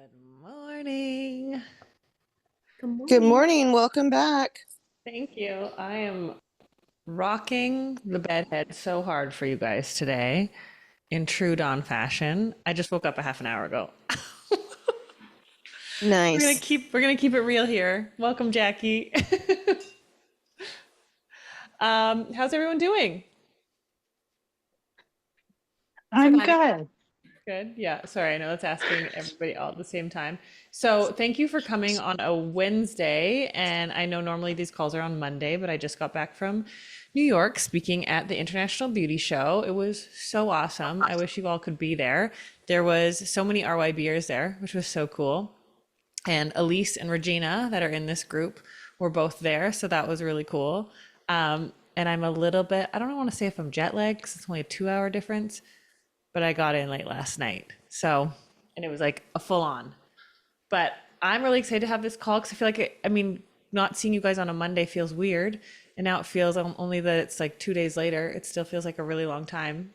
Good morning. Good Good morning. morning. Welcome back. Thank you. I am rocking the bedhead so hard for you guys today in true Dawn fashion. I just woke up a half an hour ago. Nice. We're gonna keep it real here. Welcome, Jackie. How's everyone doing? I'm Surviving. good. Good. Yeah. Sorry, I know it's asking everybody all at the same time. So thank you for coming on a Wednesday. And I know normally these calls are on Monday, but I just got back from New York speaking at the International Beauty Show. It was so awesome. I wish you all could be there. There was so many RYBers there, which was so cool. And Elise and Regina that are in this group were both there. So that was really cool. And I'm a little bit, I don't want to say if I'm jet lagged because it's only a 2 hour difference, but I got in late last night. So, and it was like a full on. But I'm really excited to have this call because I feel like, not seeing you guys on a Monday feels weird. And now it feels only that it's like 2 days later, it still feels like a really long time.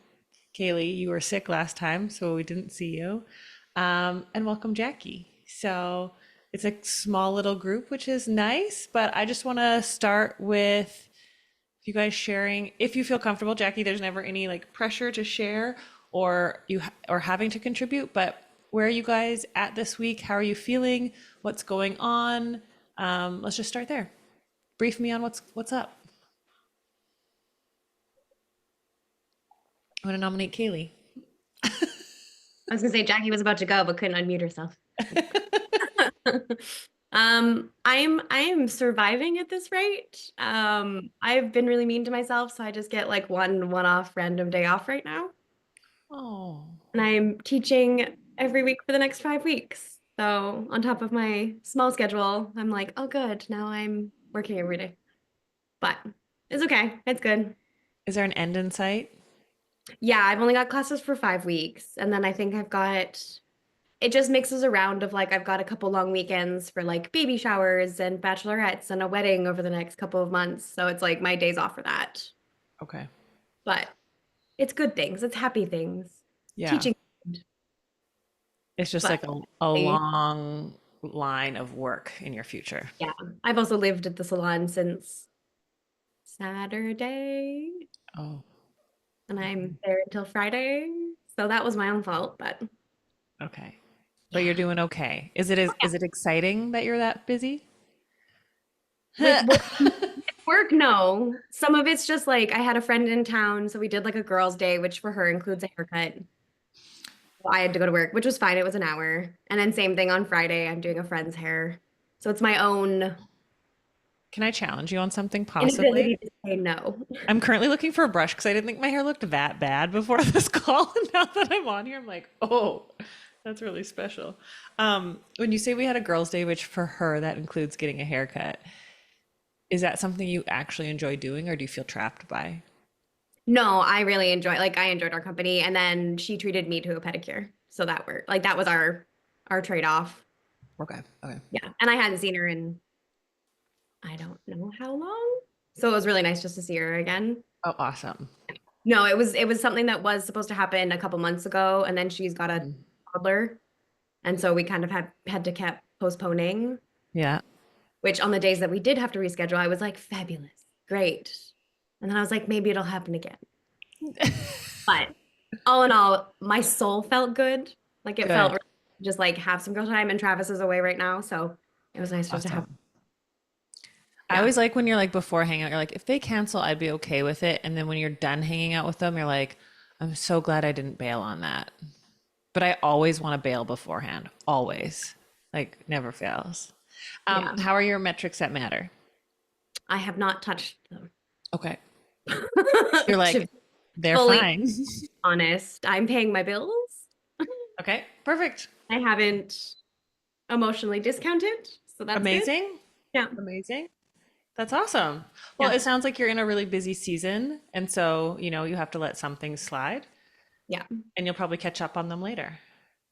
Kaylee, you were sick last time, so we didn't see you. And welcome, Jackie. So it's a small little group, which is nice. But I just want to start with you guys sharing, if you feel comfortable. Jackie, there's never any like pressure to share or having to contribute, but where are you guys at this week? How are you feeling? What's going on? Let's just start there. Brief me on what's up. I want to nominate Kaylee. I was gonna say Jackie was about to go, but couldn't unmute herself. I am surviving at this rate. I've been really mean to myself, so I just get like one-off random day off right now. Oh, And I'm teaching every week for the next 5 weeks. So on top of my small schedule, I'm like, oh good, now I'm working every day. But it's okay. It's good. is there an end in sight? Yeah, I've only got classes for 5 weeks, and then I think I've got it just mixes around of like I've got a couple long weekends for like baby showers and bachelorettes and a wedding over the next couple of months. So it's like my days off for that. Okay. But it's good things. It's happy things. Yeah. Teaching. It's just But like a long line of work in your future. yeah, I've also lived at the salon since Saturday, Oh, and I'm there until Friday. So that was my own fault, but okay. But you're yeah. doing okay. Is it exciting that you're that busy? With work, no. Some of it's just like I had a friend in town, so we did like a girls' day, which for her includes a haircut. I had to go to work, which was fine. It was an hour. And then same thing on Friday, I'm doing a friend's hair. So it's my own Can I challenge you on something possibly? inability to say no. I'm currently looking for a brush because I didn't think my hair looked that bad before this call. And now that I'm on here, I'm like, oh, that's really special. When you say we had a girls' day, which for her, that includes getting a haircut, is that something you actually enjoy doing or do you feel trapped by? No, I really I enjoyed our company, and then she treated me to a pedicure. So that worked. Like that was our trade-off. Okay. Okay. Yeah. And I hadn't seen her in I don't know how long. So it was really nice just to see her again. Oh, awesome. No, it was something that was supposed to happen a couple months ago, and then she's got a Mhm. toddler. And so we kind of had to keep postponing, Yeah. which on the days that we did have to reschedule, I was like, fabulous, great. And then I was like, maybe it'll happen again. But all in all, my soul felt good. Like it felt Good. just like have some girl time, and Travis is away right now. So it was nice just to have, Awesome. I yeah, always like when you're like before hanging out, you're like, if they cancel, I'd be okay with it. And then when you're done hanging out with them, you're like, I'm so glad I didn't bail on that. But I always want to bail beforehand. Always. Like never fails. yeah. How are your metrics that matter? I have not touched them. Okay. You're To like, be they're fully fine. honest, I'm paying my bills. Okay, perfect. I haven't emotionally discounted, so that's good. Amazing. Yeah. Amazing. That's awesome. Well, Yeah. it sounds like you're in a really busy season. And so, you have to let some things slide Yeah. and you'll probably catch up on them later.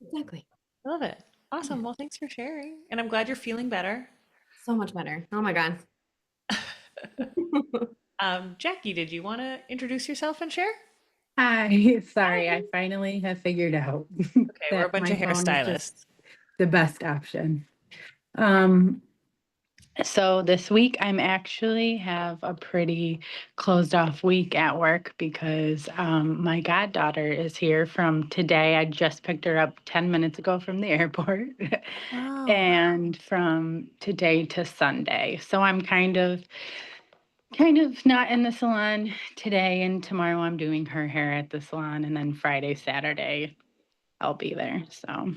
Exactly. I love it. Yeah. Awesome. Well, thanks for sharing. And I'm glad you're feeling better. So much better. Oh my God. Jackie, did you want to introduce yourself and share? Hi, sorry, Hi. I finally have figured out Okay, we're a that bunch my of phone is just hairstylists. the best option. Um, so this week I'm actually have a pretty closed off week at work because my goddaughter is here from today. I just picked her up 10 minutes ago from the airport Oh, and from today to Sunday. So I'm kind of not in the salon today, and tomorrow I'm doing her hair at the salon, and then Friday, Saturday I'll be there. So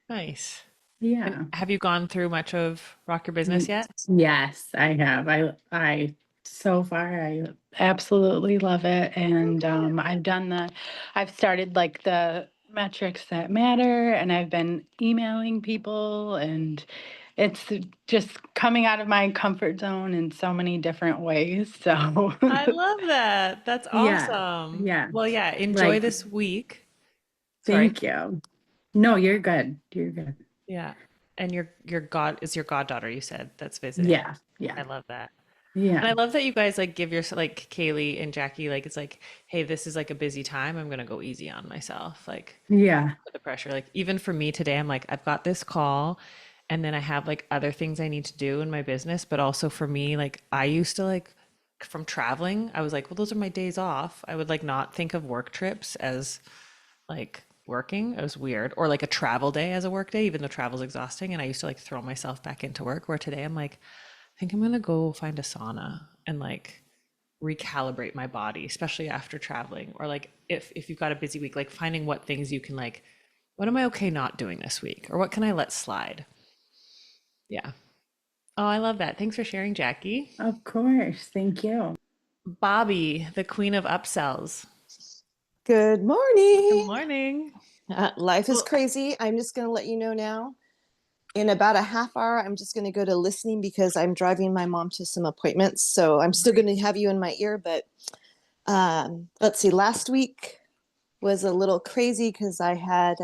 nice. And yeah. have you gone through much of Rock Your Business Mm, yet? yes, I have. I so far I absolutely love it. And I've started like the metrics that matter, and I've been emailing people, and it's just coming out of my comfort zone in so many different ways. So I love that. That's yeah, awesome. yeah. Well, yeah, enjoy Like, this week. Sorry. thank you. No, you're good. You're good. Yeah. And your goddaughter, you said, that's visiting. Yeah, yeah, I love that. And yeah, I love that you guys like give your like Kaylee and Jackie like it's like, hey, this is like a busy time. I'm gonna go easy on myself. Like yeah, put the pressure. Like even for me today, I'm like, I've got this call and then I have like other things I need to do in my business. But also for me, like I used to like from traveling, I was like, well, those are my days off. I would like not think of work trips as like working. It was weird. Or like a travel day as a work day, even though travel's exhausting. And I used to like throw myself back into work. Where today I'm like, I think I'm gonna go find a sauna and like recalibrate my body, especially after traveling. Or like if you've got a busy week, like finding what things you can like, what am I okay not doing this week? Or what can I let slide? Yeah. Oh, I love that. Thanks for sharing, Jackie. of course. Thank you. Bobby, the queen of upsells. Good Good morning. morning. Life is Well, crazy. I'm just going to let you know now. In about a half hour, I'm just going to go to listening because I'm driving my mom to some appointments. So I'm still going to have you in my ear. But let's see, last week was a little crazy because I had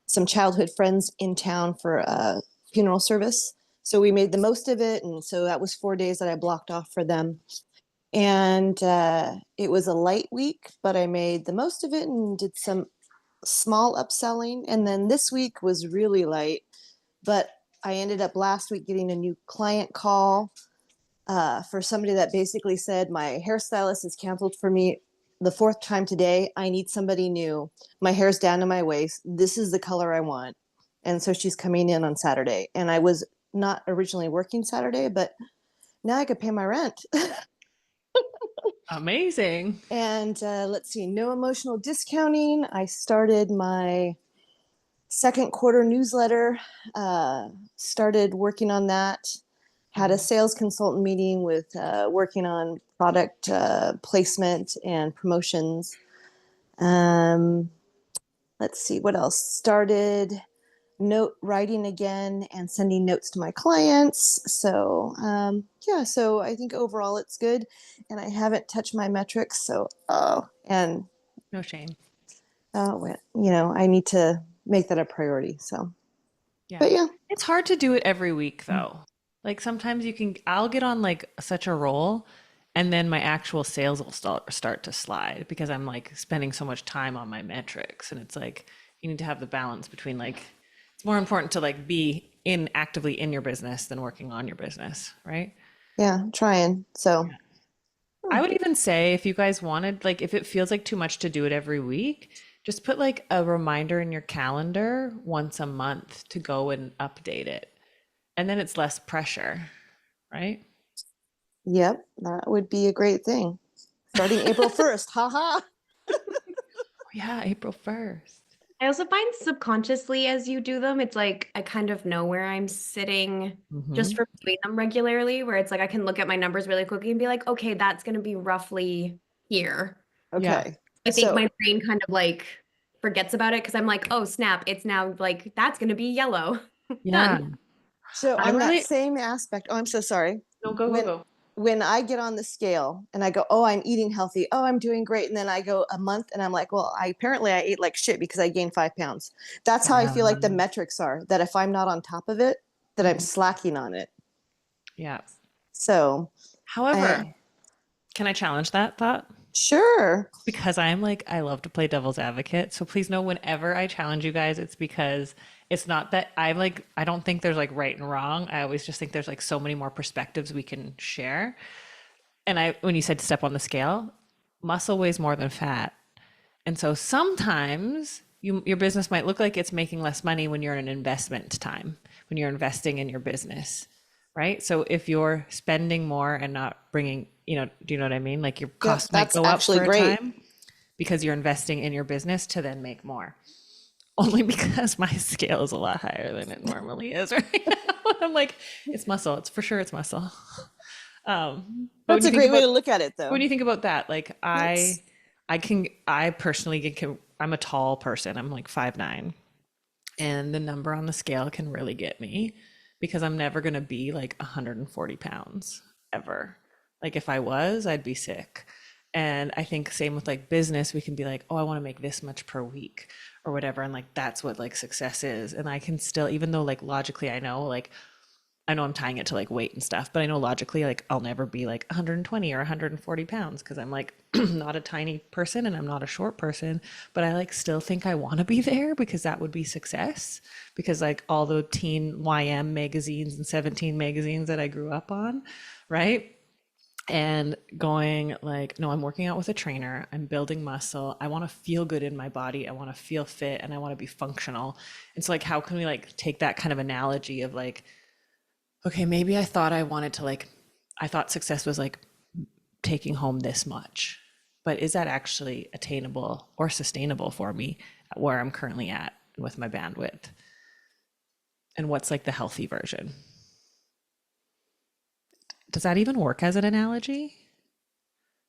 some childhood friends in town for a funeral service. So we made the most of it. And so that was 4 days that I blocked off for them. And it was a light week, but I made the most of it and did some small upselling. And then this week was really light, but I ended up last week getting a new client call for somebody that basically said, my hairstylist is canceled for me the fourth time today. I need somebody new. My hair's down to my waist. This is the color I want. And so she's coming in on Saturday. And I was not originally working Saturday, but now I could pay my rent. amazing. And let's see, no emotional discounting. I started my second quarter newsletter, started working on that. Had a sales consultant meeting with working on product placement and promotions. Um, let's see what else. Started note writing again and sending notes to my clients. So yeah, so I think overall it's good, and I haven't touched my metrics. So and No shame. I need to make that a priority. So, Yeah. but yeah, It's hard to do it every week though. Like sometimes I'll get on like such a roll and then my actual sales will start to slide because I'm like spending so much time on my metrics. And it's like you need to have the balance between like, it's more important to like be actively in your business than working on your business, right? yeah, trying. So I would even say if you guys wanted, like, if it feels like too much to do it every week, just put like a reminder in your calendar once a month to go and update it. And then it's less pressure, right? yep, that would be a great thing. Starting April 1st. Haha. Yeah, April 1st. I also find subconsciously as you do them, it's like I kind of know where I'm sitting just Hmm. from doing them regularly, where it's like I can look at my numbers really quickly and be like, okay, that's going to be roughly here. Yeah. Okay. I think So my brain kind of like forgets about it because I'm like, oh, snap, it's now like that's going to be yellow. Yeah. Done. so I on that really, same aspect, oh, I'm so sorry. no, go, go, When go. when I get on the scale and I go, oh, I'm eating healthy. Oh, I'm doing great. And then I go a month and I'm like, well, I ate like shit because I gained 5 pounds. That's how I feel like the metrics are, that if I'm not on top of it, that I'm slacking on it. Yeah. So However, can I challenge that thought? sure. Because I'm like, I love to play devil's advocate. So please know whenever I challenge you guys, it's because It's not that I don't think there's like right and wrong. I always just think there's like so many more perspectives we can share. And when you said step on the scale, muscle weighs more than fat. And so sometimes your business might look like it's making less money when you're in an investment time, when you're investing in your business, right? So if you're spending more and not bringing, do you know what I mean? Like your costs might that's go up actually for a great. time because you're investing in your business to then make more. Only because my scale is a lot higher than it normally is right now. I'm like, it's muscle. It's for sure it's muscle. But That's a great way to look at it, when though. you think about that, like That's I personally I'm a tall person. I'm like 5'9", and the number on the scale can really get me because I'm never gonna be like 140 pounds ever. Like if I was, I'd be sick. And I think same with like business, we can be like, oh, I want to make this much per week or whatever. And like that's what like success is. And I can still, even though like logically I know I'm tying it to like weight and stuff, but I know logically, like I'll never be like 120 or 140 pounds because I'm like not a tiny person and I'm not a short person, but I like still think I want to be there because that would be success. Because like all the teen YM magazines and 17 magazines that I grew up on, right? And going like, no, I'm working out with a trainer, I'm building muscle, I want to feel good in my body, I want to feel fit, and I want to be functional. And so like, how can we like take that kind of analogy of like, okay, maybe I thought success was like taking home this much, but is that actually attainable or sustainable for me where I'm currently at with my bandwidth? And what's like the healthy version? Does that even work as an analogy?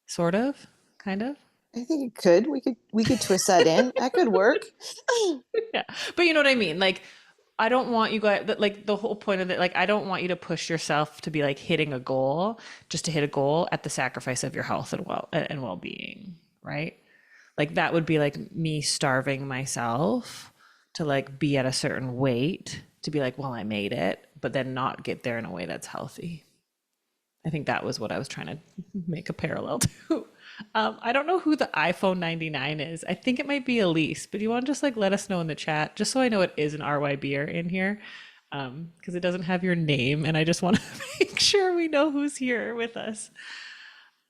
Sort of, kind of. I think it could. We could twist that in. That could work. Yeah. But you know what I mean? Like, I don't want you guys, like, the whole point of it, like, I don't want you to push yourself to be like hitting a goal just to hit a goal at the sacrifice of your health and well-being, right? Like, that would be like me starving myself to like be at a certain weight to be like, well, I made it, but then not get there in a way that's healthy. I think that was what I was trying to make a parallel to. I don't know who the iPhone 99 is. I think it might be Elise, but you want to just like let us know in the chat, just so I know it is an RYBer in here, because it doesn't have your name, and I just want to make sure we know who's here with us.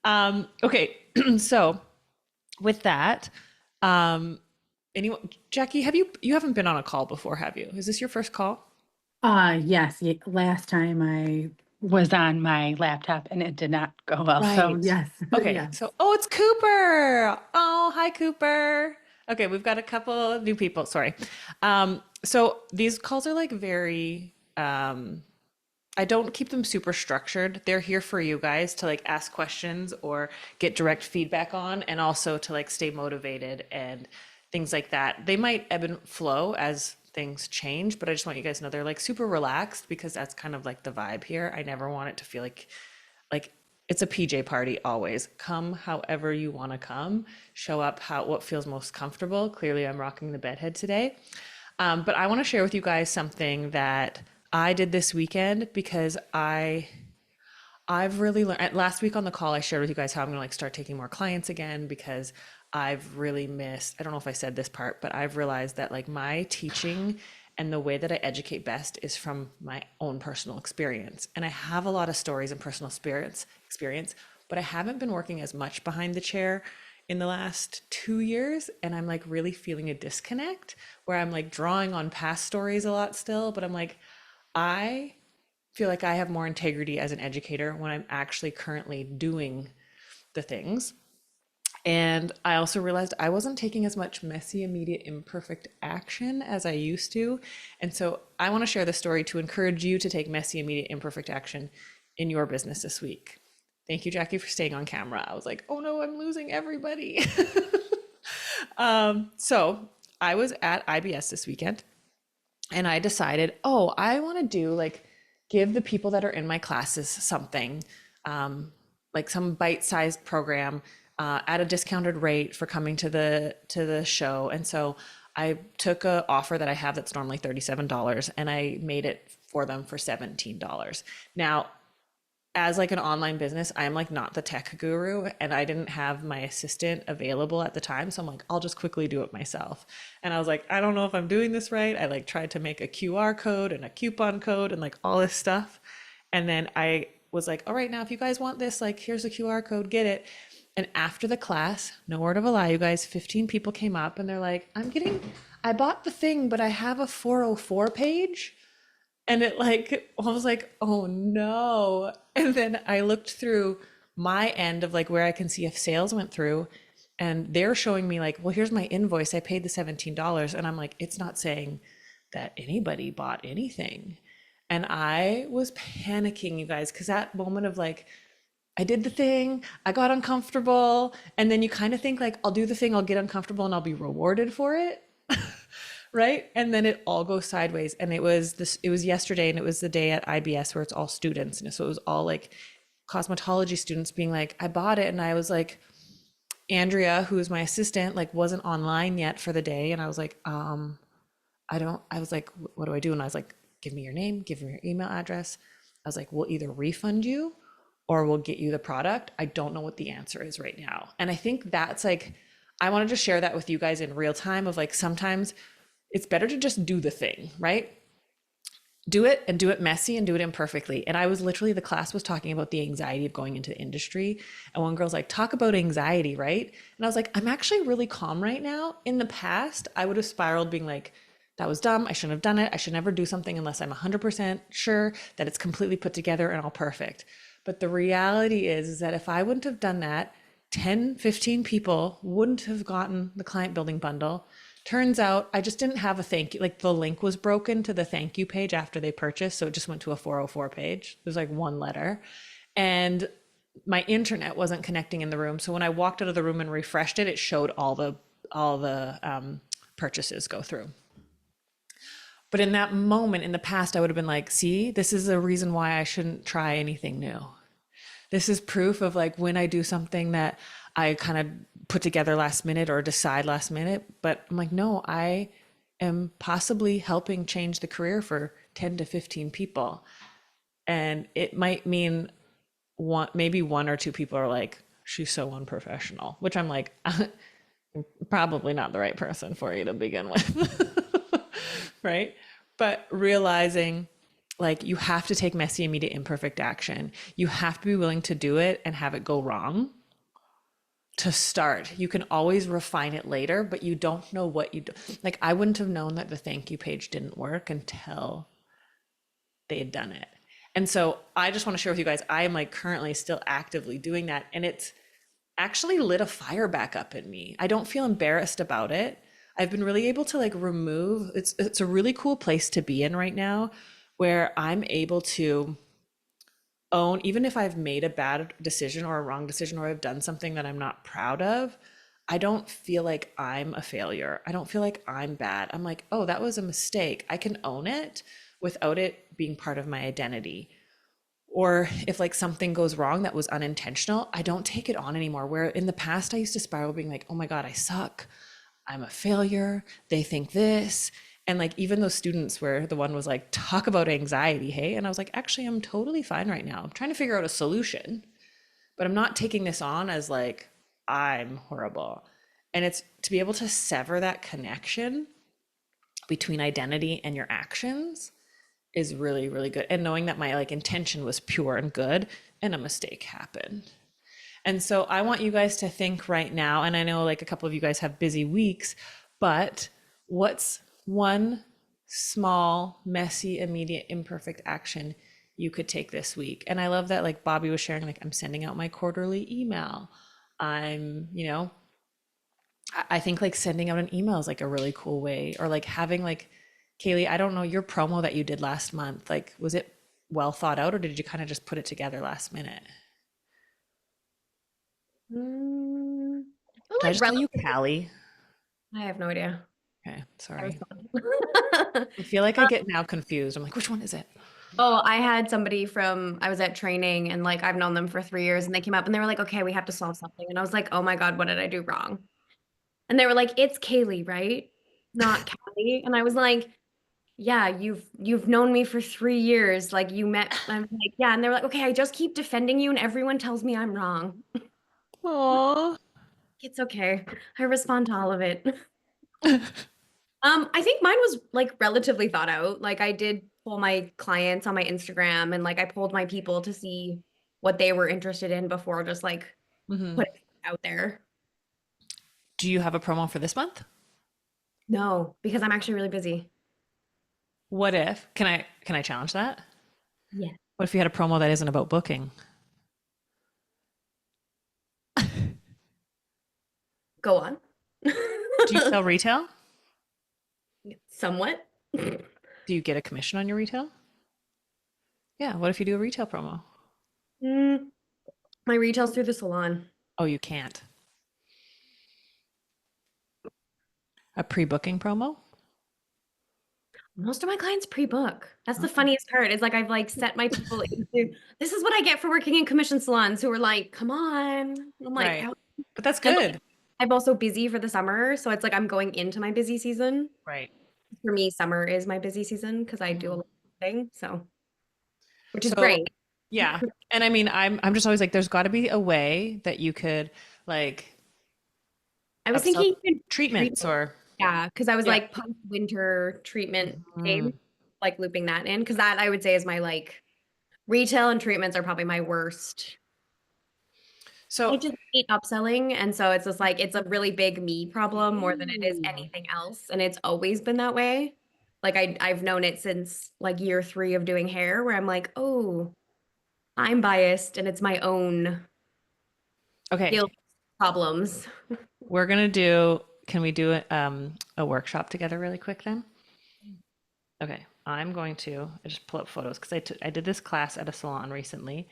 Okay, so with that, anyone, Jackie, you haven't been on a call before, have you? Is this your first call? Yes, last time I was on my laptop and it did not go well. So Right. yes, Okay, yes. so it's Cooper. Oh, hi Cooper. Okay, we've got a couple of new people. Sorry. So these calls are like very I don't keep them super structured. They're here for you guys to like ask questions or get direct feedback on, and also to like stay motivated and things like that. They might ebb and flow as things change, but I just want you guys to know they're like super relaxed because that's kind of like the vibe here. I never want it to feel like it's a PJ party always. Come however you want to come. Show up what feels most comfortable. Clearly, I'm rocking the bedhead today. But I want to share with you guys something that I did this weekend because I've really learned. Last week on the call, I shared with you guys how I'm gonna like start taking more clients again because I've really missed. I don't know if I said this part, but I've realized that like my teaching and the way that I educate best is from my own personal experience. And I have a lot of stories and personal experience, but I haven't been working as much behind the chair in the last 2 years. And I'm like really feeling a disconnect where I'm like drawing on past stories a lot still, but I'm like, I feel like I have more integrity as an educator when I'm actually currently doing the things. And I also realized I wasn't taking as much messy, immediate, imperfect action as I used to. And so I want to share the story to encourage you to take messy, immediate, imperfect action in your business this week. Thank you, Jackie, for staying on camera. I was like, oh no, I'm losing everybody. So I was at IBS this weekend and I decided, oh, I want to do like give the people that are in my classes something, like some bite-sized program at a discounted rate for coming to the show. And so I took a offer that I have that's normally $37 and I made it for them for $17. Now, as like an online business, I'm like not the tech guru and I didn't have my assistant available at the time. So I'm like, I'll just quickly do it myself. And I was like, I don't know if I'm doing this right. I like tried to make a QR code and a coupon code and like all this stuff. And then I was like, all right, now if you guys want this, like here's a QR code, get it. And after the class, no word of a lie, you guys, 15 people came up and they're like, I bought the thing, but I have a 404 page. And it like, I was like, oh no. And then I looked through my end of like where I can see if sales went through, and they're showing me like, well, here's my invoice. I paid the $17. And I'm like, it's not saying that anybody bought anything. And I was panicking, you guys, because that moment of like, I did the thing, I got uncomfortable. And then you kind of think like, I'll do the thing, I'll get uncomfortable and I'll be rewarded for it. Right? And then it all goes sideways. And it was yesterday and it was the day at IBS where it's all students. And so it was all like cosmetology students being like, I bought it. And I was like, Andrea, who is my assistant, like wasn't online yet for the day. And I was like, I was like, what do I do? And I was like, give me your name, give me your email address. I was like, we'll either refund you or we'll get you the product. I don't know what the answer is right now. And I think that's like, I wanted to share that with you guys in real time of like, sometimes it's better to just do the thing, right? Do it and do it messy and do it imperfectly. And I was literally, the class was talking about the anxiety of going into the industry. And one girl's like, talk about anxiety, right? And I was like, I'm actually really calm right now. In the past, I would have spiraled being like, that was dumb. I shouldn't have done it. I should never do something unless I'm 100% sure that it's completely put together and all perfect. But the reality is that if I wouldn't have done that, 10, 15 people wouldn't have gotten the client building bundle. Turns out I just didn't have a thank you. Like the link was broken to the thank you page after they purchased. So it just went to a 404 page. There's like one letter. And my internet wasn't connecting in the room. So when I walked out of the room and refreshed it, it showed all the purchases go through. But in that moment in the past, I would have been like, see, this is a reason why I shouldn't try anything new. This is proof of like when I do something that I kind of put together last minute or decide last minute, but I'm like, no, I am possibly helping change the career for 10 to 15 people. And it might mean maybe one or two people are like, she's so unprofessional, which I'm like, probably not the right person for you to begin with. Right? But realizing like you have to take messy, immediate, imperfect action. You have to be willing to do it and have it go wrong to start. You can always refine it later, but you don't know what you do. Like I wouldn't have known that the thank you page didn't work until they had done it. And so I just want to share with you guys, I am like currently still actively doing that. And it's actually lit a fire back up in me. I don't feel embarrassed about it. I've been really able to like remove, it's a really cool place to be in right now where I'm able to own, even if I've made a bad decision or a wrong decision or I've done something that I'm not proud of, I don't feel like I'm a failure. I don't feel like I'm bad. I'm like, oh, that was a mistake. I can own it without it being part of my identity. Or if like something goes wrong that was unintentional, I don't take it on anymore. Where in the past I used to spiral being like, oh my God, I suck. I'm a failure. They think this. And like even those students where the one was like, talk about anxiety, hey? And I was like, actually, I'm totally fine right now. I'm trying to figure out a solution, but I'm not taking this on as like, I'm horrible. And it's to be able to sever that connection between identity and your actions is really, really good. And knowing that my like intention was pure and good and a mistake happened. And so I want you guys to think right now, and I know like a couple of you guys have busy weeks, but what's one small, messy, immediate, imperfect action you could take this week? And I love that like Bobby was sharing, like I'm sending out my quarterly email. I think like sending out an email is like a really cool way, or like having like, Kaylee, I don't know, your promo that you did last month, like was it well thought out or did you kind of just put it together last minute? Mm, Did I like just call you Callie? I have no idea. Okay, That was sorry. fun. I feel like I get now confused. I'm like, which one is it? Oh, I had somebody I was at training and like I've known them for 3 years and they came up and they were like, okay, we have to solve something. And I was like, oh my God, what did I do wrong? And they were like, it's Kaylee, right? Not Callie. And I was like, yeah, you've known me for 3 years. Like you met, I'm like, yeah. And they're like, okay, I just keep defending you and everyone tells me I'm wrong. Aw. It's okay. I respond to all of it. I think mine was like relatively thought out. Like I did pull my clients on my Instagram and like I pulled my people to see what they were interested in before just like Mhm. put it out there. Do you have a promo for this month? No, because I'm actually really busy. What if, can I challenge that? Yeah. What if you had a promo that isn't about booking? Go on. Do you sell retail? Somewhat. Do you get a commission on your retail? Yeah, what if you do a retail promo? Mm, my retail's through the salon. Oh, you can't. A pre-booking promo? Most of my clients pre-book. That's the Oh, funniest part. Is like I've like set my people into this is what I get for working in commission salons who are like, come on. I'm like, right. "Ow." But that's And like, good. I'm also busy for the summer. So it's like I'm going into my busy season. Right. For me, summer is my busy season because I do a Mhm. lot of things. So which is So, great. yeah. And I mean, I'm just always like, there's got to be a way that you could like I was upsell thinking even treat treatments or yeah, because I was yeah. like post-winter treatment game, Mhm. like looping that in. Because that I would say is my like retail and treatments are probably my worst. I So, just hate upselling. And so it's just like it's a really big me problem more than it is anything else. And it's always been that way. Like I've known it since like year 3 of doing hair, where I'm like, oh, I'm biased and it's my own okay, guilt problems. we're gonna do, can we do a workshop together really quick then? Okay, I'm going to I just pull up photos because I did this class at a salon recently,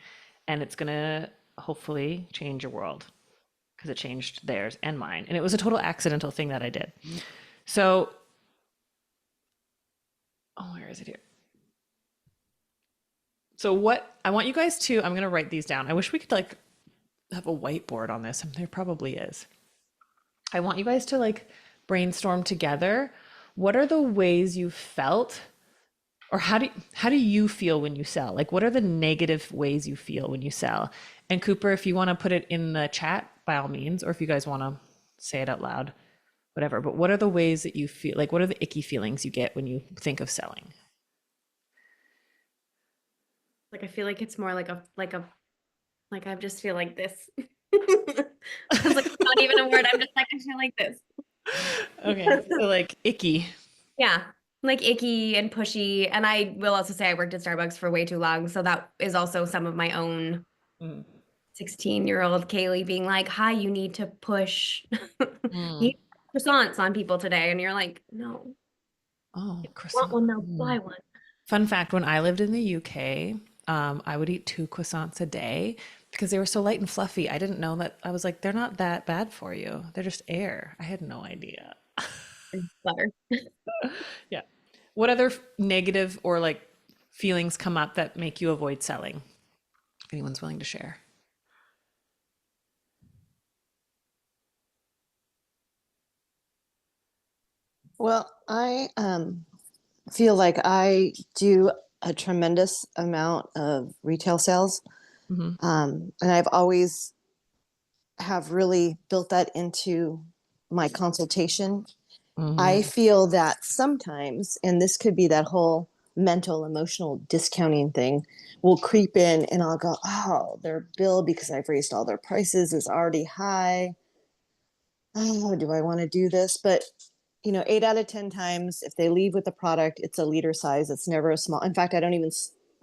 and it's gonna hopefully change your world because it changed theirs and mine, and it was a total accidental thing that I did. So, oh, where is it here? So what I want you guys to, I'm gonna write these down. I wish we could like have a whiteboard on this, and there probably is. I want you guys to like brainstorm together. What are the ways you felt, or how do you feel when you sell? Like, what are the negative ways you feel when you sell? And Cooper, if you want to put it in the chat, by all means, or if you guys want to say it out loud, whatever. But what are the ways that you feel? Like, what are the icky feelings you get when you think of selling? Like I feel like it's more like I just feel like this. I was like, it's not even a word. I'm just like, I feel like this. Okay, so like icky. Yeah, like icky and pushy. And I will also say I worked at Starbucks for way too long. So that is also some of my own Mm. 16-year-old Kaylee being like, hi, you need to push Mm. you croissants on people today. And you're like, no, Oh, if you want croissant. one, they'll Mm. buy one. Fun fact, when I lived in the UK, I would eat 2 croissants a day because they were so light and fluffy. I didn't know that. I was like, they're not that bad for you. They're just air. I had no idea. And butter. Yeah. What other negative or like feelings come up that make you avoid selling? If anyone's willing to share. Well, I feel like I do a tremendous amount of retail sales. Hmm. And I've always have really built that into my consultation. I Hmm. feel that sometimes, and this could be that whole mental, emotional discounting thing, will creep in and I'll go, oh, their bill because I've raised all their prices is already high. Oh, do I want to do this? But 8 out of 10 times, if they leave with the product, it's a liter size. It's never a small. In fact, I don't even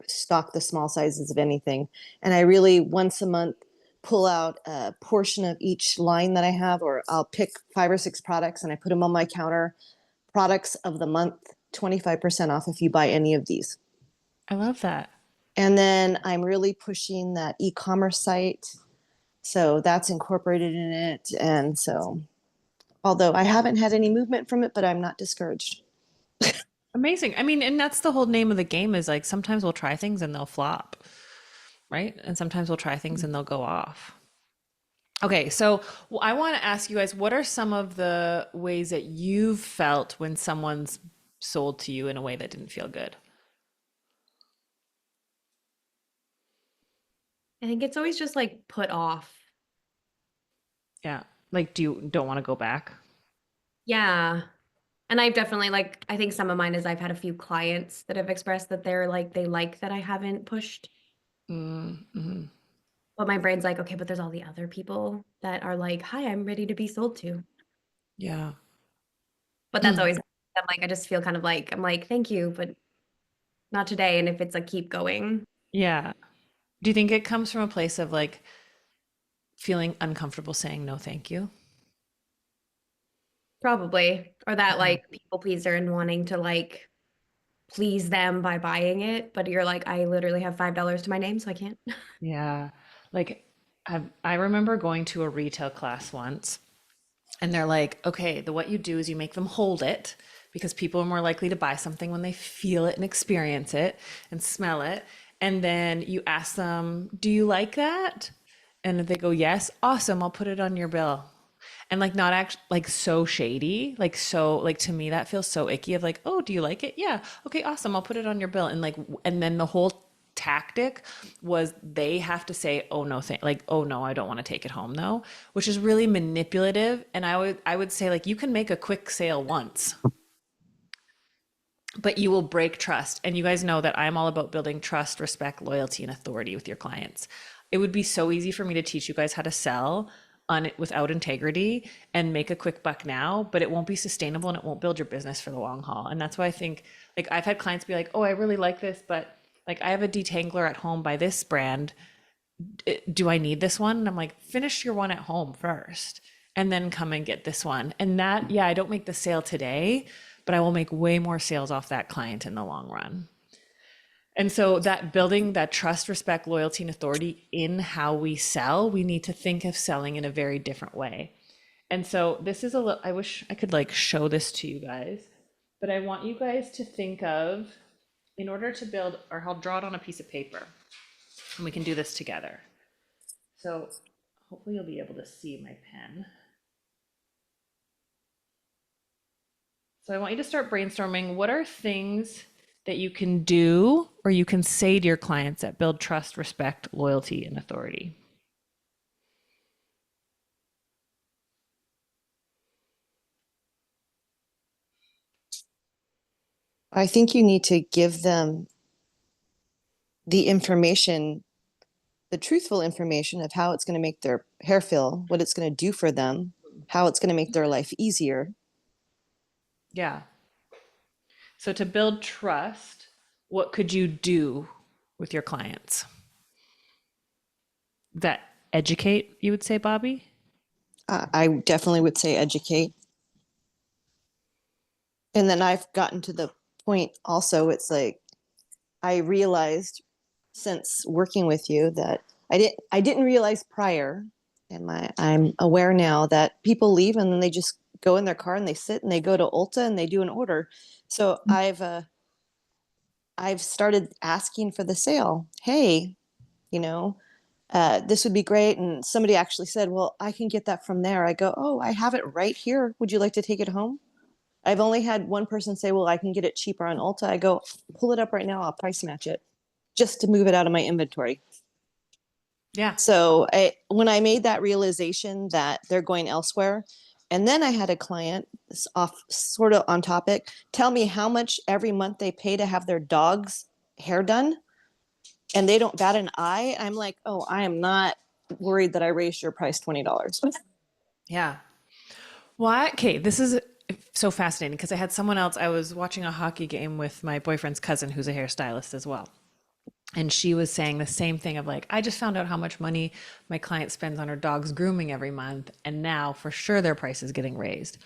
stock the small sizes of anything. And I really once a month pull out a portion of each line that I have, or I'll pick 5 or 6 products and I put them on my counter. Products of the month, 25% off if you buy any of these. I love that. And then I'm really pushing that e-commerce site. So that's incorporated in it. And so, although I haven't had any movement from it, but I'm not discouraged. Amazing. I mean, and that's the whole name of the game is like sometimes we'll try things and they'll flop, right? And sometimes we'll try things and they'll go off. Okay, so I want to ask you guys, what are some of the ways that you've felt when someone's sold to you in a way that didn't feel good? I think it's always just like put off. Yeah. Like, don't want to go back? Yeah. And I've definitely like, I think some of mine is I've had a few clients that have expressed that they're like, they like that I haven't pushed. Mm-hmm. But my brain's like, okay, but there's all the other people that are like, hi, I'm ready to be sold to. Yeah. But that's always, I'm like, I just feel kind of like, I'm like, thank you, but not today. And if it's like, keep going, Yeah. Do you think it comes from a place of like feeling uncomfortable saying no, thank you? probably. Or that Mhm. like people pleaser and wanting to like please them by buying it. But you're like, I literally have $5 to my name, so I can't. Yeah. Like I remember going to a retail class once and they're like, okay, what you do is you make them hold it because people are more likely to buy something when they feel it and experience it and smell it. And then you ask them, do you like that? And if they go, yes, awesome, I'll put it on your bill. And like not actually like so shady, like so like to me that feels so icky of like, oh, do you like it? Yeah. Okay, awesome. I'll put it on your bill. And like and then the whole tactic was they have to say, oh no, like, oh no, I don't want to take it home though, which is really manipulative. And I would say like you can make a quick sale once, but you will break trust. And you guys know that I'm all about building trust, respect, loyalty, and authority with your clients. It would be so easy for me to teach you guys how to sell on it without integrity and make a quick buck now, but it won't be sustainable and it won't build your business for the long haul. And that's why I think like I've had clients be like, oh, I really like this, but like I have a detangler at home by this brand. Do I need this one? And I'm like, finish your one at home first and then come and get this one. And that, yeah, I don't make the sale today, but I will make way more sales off that client in the long run. And so that building that trust, respect, loyalty, and authority in how we sell, we need to think of selling in a very different way. And so this is a little, I wish I could like show this to you guys, but I want you guys to think of, in order to build, or I'll draw it on a piece of paper and we can do this together. So hopefully you'll be able to see my pen. So I want you to start brainstorming what are things that you can do or you can say to your clients that build trust, respect, loyalty, and authority. I think you need to give them the information, the truthful information of how it's going to make their hair feel, what it's going to do for them, how it's going to make their life easier. Yeah. So to build trust, what could you do with your clients? That educate, you would say, Bobby? I definitely would say educate. And then I've gotten to the point also, it's like I realized since working with you that I didn't realize prior, and I'm aware now that people leave and then they just go in their car and they sit and they go to Ulta and they do an order. So I've started asking for the sale. Hey, you know, this would be great. And somebody actually said, well, I can get that from there. I go, oh, I have it right here. Would you like to take it home? I've only had one person say, well, I can get it cheaper on Ulta. I go, pull it up right now. I'll price match it just to move it out of my inventory. Yeah. So when I made that realization that they're going elsewhere, and then I had a client off sort of on topic, tell me how much every month they pay to have their dog's hair done, and they don't bat an eye. I'm like, oh, I am not worried that I raised your price $20. Yeah. Why? Okay, this is so fascinating because I had someone else. I was watching a hockey game with my boyfriend's cousin, who's a hairstylist as well. And she was saying the same thing of like, I just found out how much money my client spends on her dog's grooming every month. And now for sure their price is getting raised.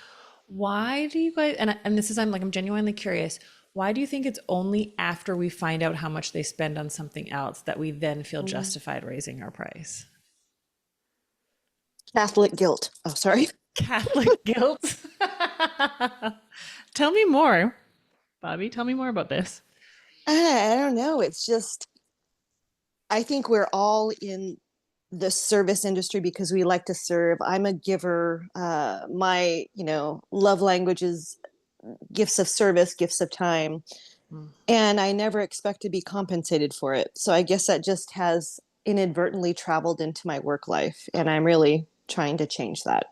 Why do you guys, and this is, I'm genuinely curious. Why do you think it's only after we find out how much they spend on something else that we then feel justified raising our price? Catholic guilt. Oh, sorry. Catholic guilt. Tell me more, Bobby. Tell me more about this. I don't know. It's just, I think we're all in the service industry because we like to serve. I'm a giver. My, love language is gifts of service, gifts of time, and I never expect to be compensated for it. So I guess that just has inadvertently traveled into my work life, and I'm really trying to change that.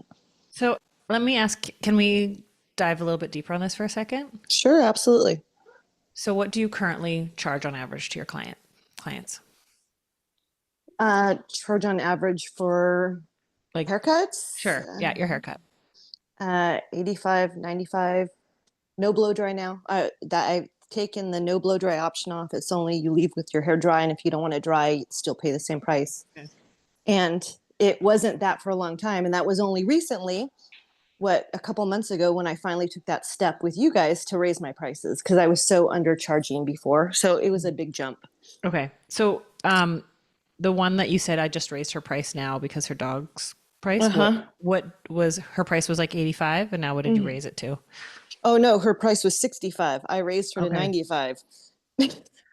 So let me ask, can we dive a little bit deeper on this for a second? Sure, absolutely. So what do you currently charge on average to your clients? Charge on average for Like, haircuts? sure. Yeah, your haircut. 85, 95. No blow dry now. That I've taken the no blow dry option off. It's only you leave with your hair dry, and if you don't want to dry, you still pay the same price. Okay. And it wasn't that for a long time, and that was only recently, a couple months ago, when I finally took that step with you guys to raise my prices because I was so undercharging before. So it was a big jump. Okay. So the one that you said I just raised her price now because her dog's price, what was her price was like 85, and now what did you raise it to? Oh no, her price was 65. I raised her to Okay. 95.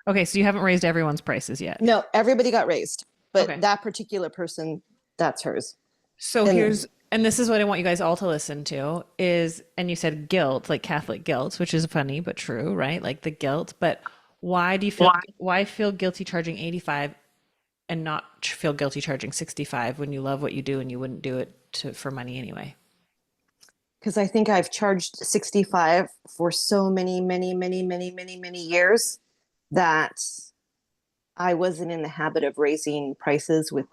Okay, so you haven't raised everyone's prices yet. No, everybody got raised, but Okay. that particular person, that's hers. So And- and this is what I want you guys all to listen to is, and you said guilt, like Catholic guilt, which is funny but true, right? Like the guilt, but why do you feel why feel guilty charging 85 and not feel guilty charging 65 when you love what you do and you wouldn't do it for money anyway? Because I think I've charged 65 for so many years that I wasn't in the habit of raising prices with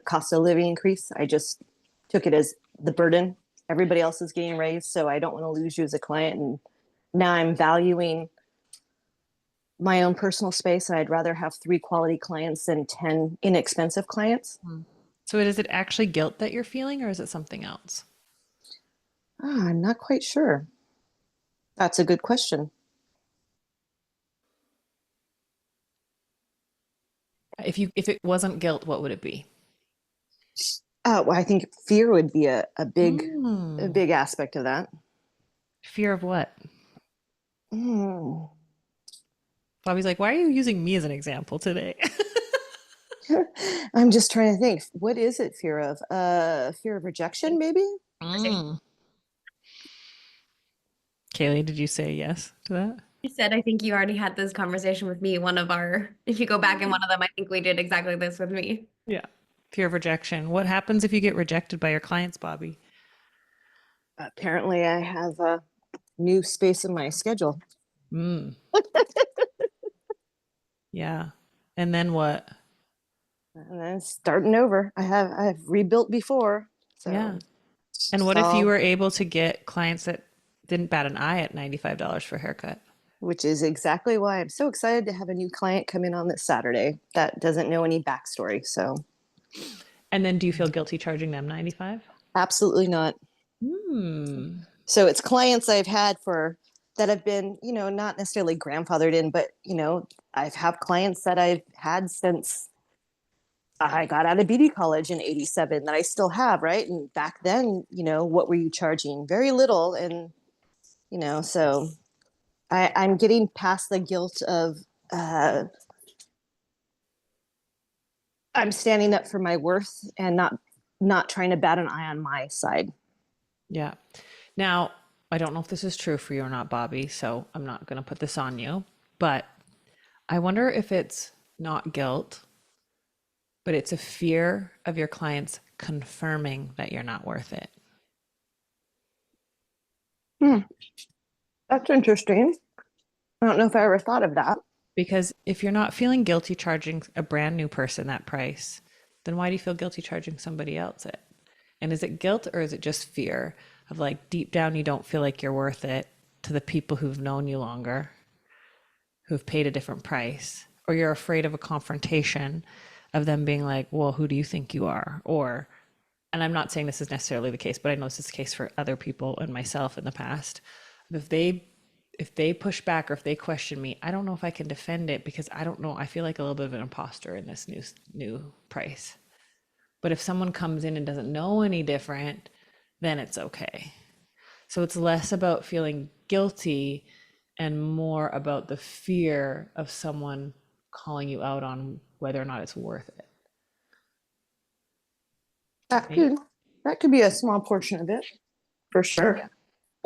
cost of living increase. I just took it as the burden. Everybody else is getting raised, so I don't want to lose you as a client. And now I'm valuing my own personal space, and I'd rather have 3 quality clients than 10 inexpensive clients. So is it actually guilt that you're feeling, or is it something else? I'm not quite sure. That's a good question. If it wasn't guilt, what would it be? Well, I think fear would be a big aspect of that. Fear of what? Mm. Bobby's like, why are you using me as an example today? I'm just trying to think. What is it fear of? Fear of rejection, maybe? Kaylee, did you say yes to that? You said, I think you already had this conversation with me. If you go back in one of them, I think we did exactly this with me. Yeah. Fear of rejection. What happens if you get rejected by your clients, Bobby? Apparently, I have a new space in my schedule. Yeah. And then what? And then starting over. I've rebuilt before. So Yeah. And what if you were able to get clients that didn't bat an eye at $95 for a haircut? Which is exactly why I'm so excited to have a new client come in on this Saturday that doesn't know any backstory. So And then do you feel guilty charging them 95? absolutely not. So it's clients I've had that have been, not necessarily grandfathered in, but, I've have clients that I've had since I got out of beauty college in 87 that I still have, right? And back then, what were you charging? Very little. And, so I'm getting past the guilt of I'm standing up for my worth and not trying to bat an eye on my side. Yeah. Now, I don't know if this is true for you or not, Bobby, so I'm not going to put this on you, but I wonder if it's not guilt, but it's a fear of your clients confirming that you're not worth it. That's interesting. I don't know if I ever thought of that. Because if you're not feeling guilty charging a brand new person that price, then why do you feel guilty charging somebody else it? And is it guilt, or is it just fear of, like, deep down you don't feel like you're worth it to the people who've known you longer, who've paid a different price, or you're afraid of a confrontation of them being like, well, who do you think you are? Or, and I'm not saying this is necessarily the case, but I know this is the case for other people and myself in the past. If they push back or if they question me, I don't know if I can defend it because I don't know. I feel like a little bit of an imposter in this new price. But if someone comes in and doesn't know any different, then it's okay. So it's less about feeling guilty and more about the fear of someone calling you out on whether or not it's worth it. That could be a small portion of it, for sure.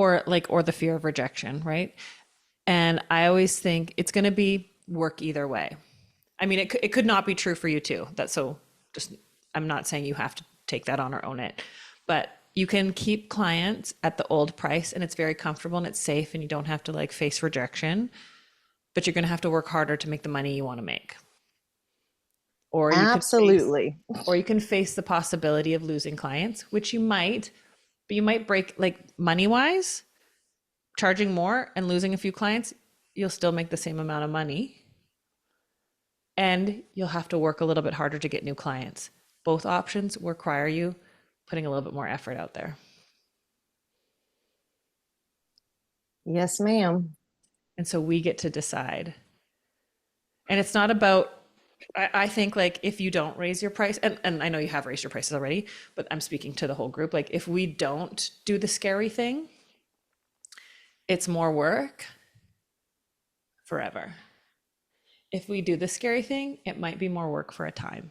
or the fear of rejection, right? And I always think it's going to be work either way. I mean, it could not be true for you too. That's so just, I'm not saying you have to take that on or own it, but you can keep clients at the old price and it's very comfortable and it's safe and you don't have to like face rejection, but you're going to have to work harder to make the money you want to make. Or Absolutely. or you can face the possibility of losing clients, which you might, but you might break like money wise, charging more and losing a few clients, you'll still make the same amount of money. And you'll have to work a little bit harder to get new clients. Both options require you putting a little bit more effort out there. Yes, ma'am. And so we get to decide. And it's not about, I think like if you don't raise your price, and I know you have raised your prices already, but I'm speaking to the whole group. Like if we don't do the scary thing, it's more work forever. If we do the scary thing, it might be more work for a time.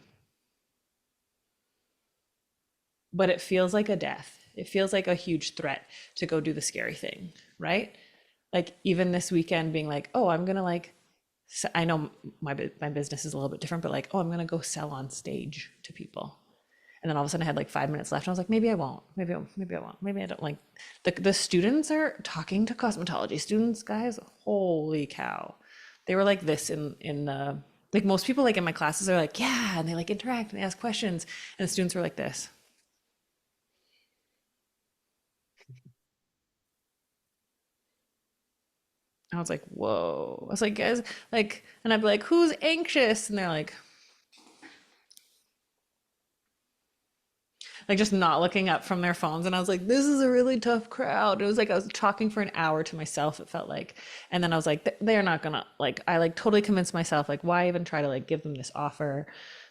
But it feels like a death. It feels like a huge threat to go do the scary thing, right? Like even this weekend being like, oh, I'm gonna like, I know my business is a little bit different, but like, oh, I'm gonna go sell on stage to people. And then all of a sudden I had like 5 minutes left. And I was like, maybe I won't, maybe I won't, maybe I don't. Like the students are talking to cosmetology students, guys, holy cow. They were like this in the, like most people like in my classes are like, yeah, and they like interact and they ask questions. And the students were like this. I was like, whoa. I was like, guys, like, and I'd be like, who's anxious? And they're like just not looking up from their phones. And I was like, this is a really tough crowd. It was like I was talking for an hour to myself, it felt like. And then I was like, they're not gonna, like, I like totally convinced myself, like, why even try to like give them this offer,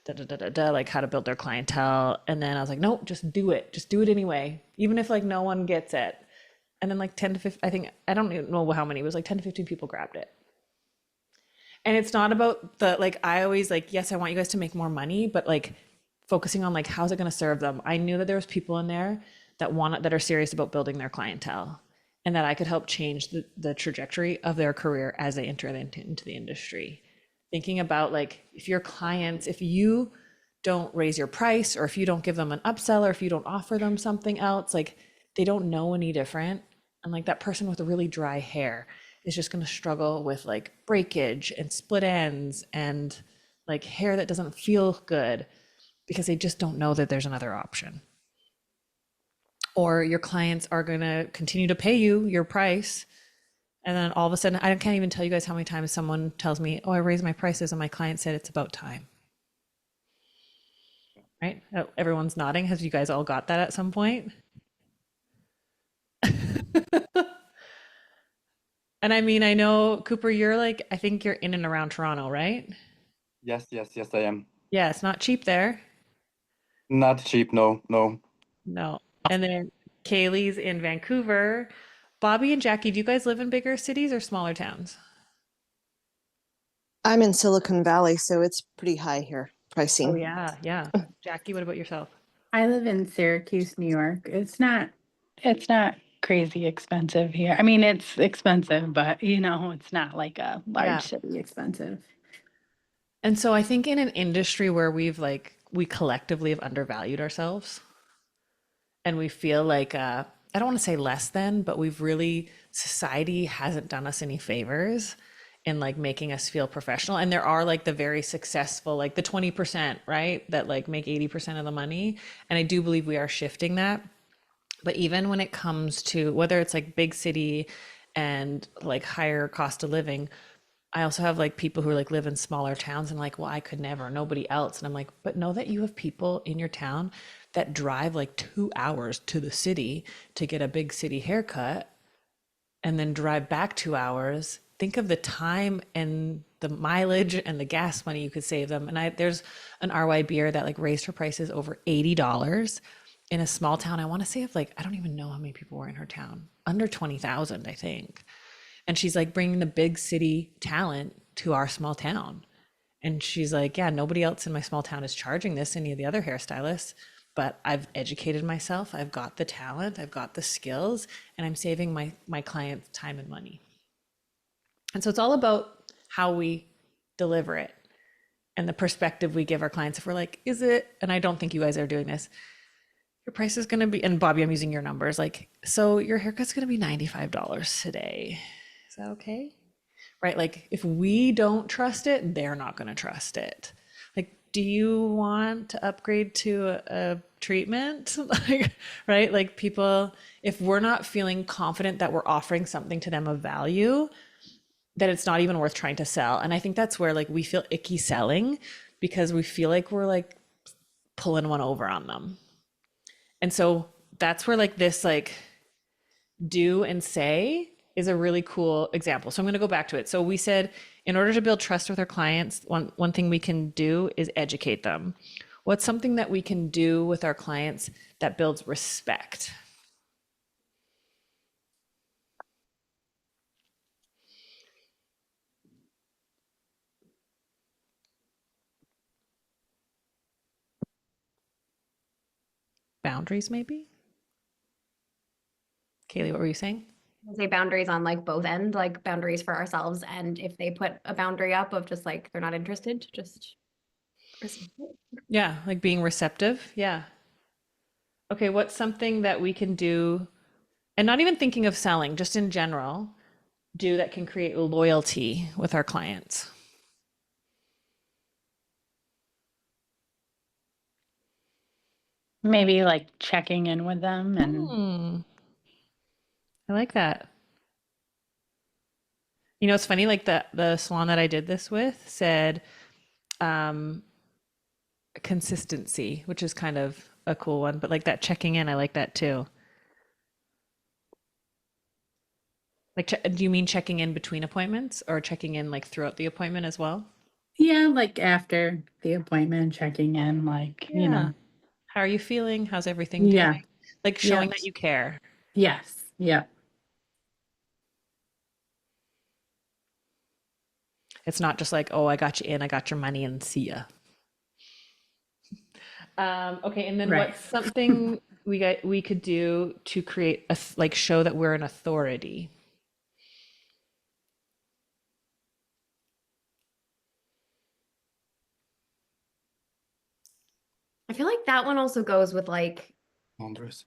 like how to build their clientele. And then I was like, nope, just do it. Just do it anyway. Even if like no one gets it. And then like 10 to 15, I think, I don't even know how many, it was like 10 to 15 people grabbed it. And it's not about the, like, I always like, yes, I want you guys to make more money, but like focusing on like, how's it going to serve them? I knew that there was people in there that are serious about building their clientele and that I could help change the trajectory of their career as they enter into the industry. Thinking about like, if your clients, if you don't raise your price or if you don't give them an upsell or if you don't offer them something else, like they don't know any different. And like that person with the really dry hair is just going to struggle with like breakage and split ends and like hair that doesn't feel good because they just don't know that there's another option. Or your clients are going to continue to pay you your price. And then all of a sudden, I can't even tell you guys how many times someone tells me, oh, I raised my prices and my client said it's about time. Right? Everyone's nodding. Have you guys all got that at some point? And I mean, I know, Cooper, you're like, I think you're in and around Toronto, right? Yes, I am. Yeah, it's not cheap there. Not cheap, no, no. No. And then Kaylee's in Vancouver. Bobby and Jackie, do you guys live in bigger cities or smaller towns? I'm in Silicon Valley, so it's pretty high here, pricing. Oh, yeah, yeah. Jackie, what about yourself? I live in Syracuse, New York. It's not crazy expensive here. I mean, it's expensive, but it's not like a large Yeah. city expensive. And so I think in an industry where we collectively have undervalued ourselves and we feel like, I don't want to say less than, but society hasn't done us any favors in like making us feel professional. And there are like the very successful, like the 20%, right? That like make 80% of the money. And I do believe we are shifting that. But even when it comes to whether it's like big city and like higher cost of living, I also have like people who like live in smaller towns and like, well, I could never, nobody else. And I'm like, but know that you have people in your town that drive like 2 hours to the city to get a big city haircut and then drive back 2 hours. Think of the time and the mileage and the gas money you could save them. And there's an RY beer that like raised her prices over $80 in a small town. I want to say of like, I don't even know how many people were in her town, under 20,000, I think. And she's like bringing the big city talent to our small town. And she's like, yeah, nobody else in my small town is charging this, any of the other hairstylists, but I've educated myself, I've got the talent, I've got the skills, and I'm saving my clients time and money. And so it's all about how we deliver it and the perspective we give our clients. If we're like, is it, and I don't think you guys are doing this, your price is going to be, and Bobby, I'm using your numbers, like, so your haircut's going to be $95 today. Is that okay? Right? Like, if we don't trust it, they're not going to trust it. Like, do you want to upgrade to a treatment? Like, right? Like, people, if we're not feeling confident that we're offering something to them of value, that it's not even worth trying to sell. And I think that's where like we feel icky selling because we feel like we're like pulling one over on them. And so that's where like this like do and say is a really cool example. So I'm going to go back to it. So we said in order to build trust with our clients, one thing we can do is educate them. What's something that we can do with our clients that builds respect? Boundaries, maybe? Kaylee, what were you saying? Say boundaries on like both ends, like boundaries for ourselves. And if they put a boundary up of just like they're not interested, just Yeah, like being receptive. Yeah. Okay, what's something that we can do, and not even thinking of selling, just in general, do that can create loyalty with our clients? Maybe like checking in with them and I like that. You know, it's funny, like the salon that I did this with said um consistency, which is kind of a cool one, but like that checking in, I like that too. Like, do you mean checking in between appointments or checking in like throughout the appointment as well? yeah, like after the appointment, checking in, like, you Yeah. know, How are you feeling? How's everything yeah, doing? Like yeah, showing that you care. yes, yeah. It's not just like, oh, I got you in, I got your money, and see ya. Okay, and then Right. what's something we could do to create a like show that we're an authority? I feel like that one also goes with like Boundaries.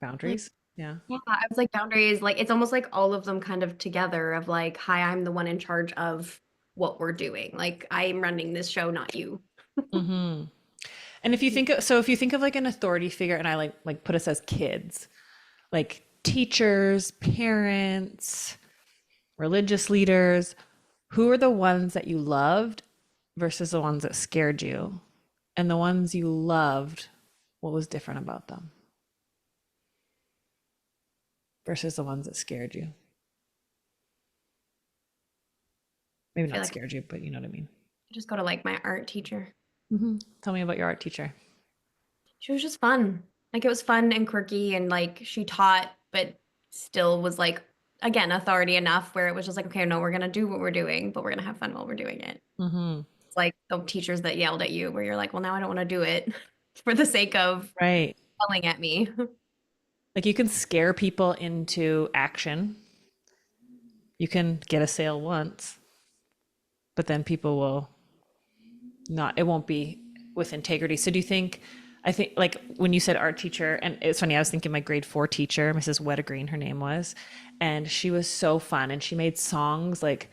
Boundaries? Yeah. yeah, I was like boundaries, like it's almost like all of them kind of together of like, hi, I'm the one in charge of what we're doing. Like I'm running this show, not you. Mm-hmm. And if you think of, so if you think of like an authority figure, and I like put us as kids, like teachers, parents, religious leaders, who are the ones that you loved versus the ones that scared you? And the ones you loved, what was different about them versus the ones that scared you? Maybe I feel not like scared you, but you know what I mean. I just go to like my art teacher. Tell me about your art teacher. She was just fun. Like it was fun and quirky and like she taught, but still was like again authority enough where it was just like, okay, no, we're gonna do what we're doing, but we're gonna have fun while we're doing it. Mm-hmm. It's like the teachers that yelled at you where you're like, well, now I don't want to do it for the sake of Right. yelling at me. Like you can scare people into action. You can get a sale once, but then people will not, it won't be with integrity. So do you think, I think like when you said art teacher, and it's funny, I was thinking my grade 4 teacher, Mrs. Weddegreen, her name was, and she was so fun and she made songs like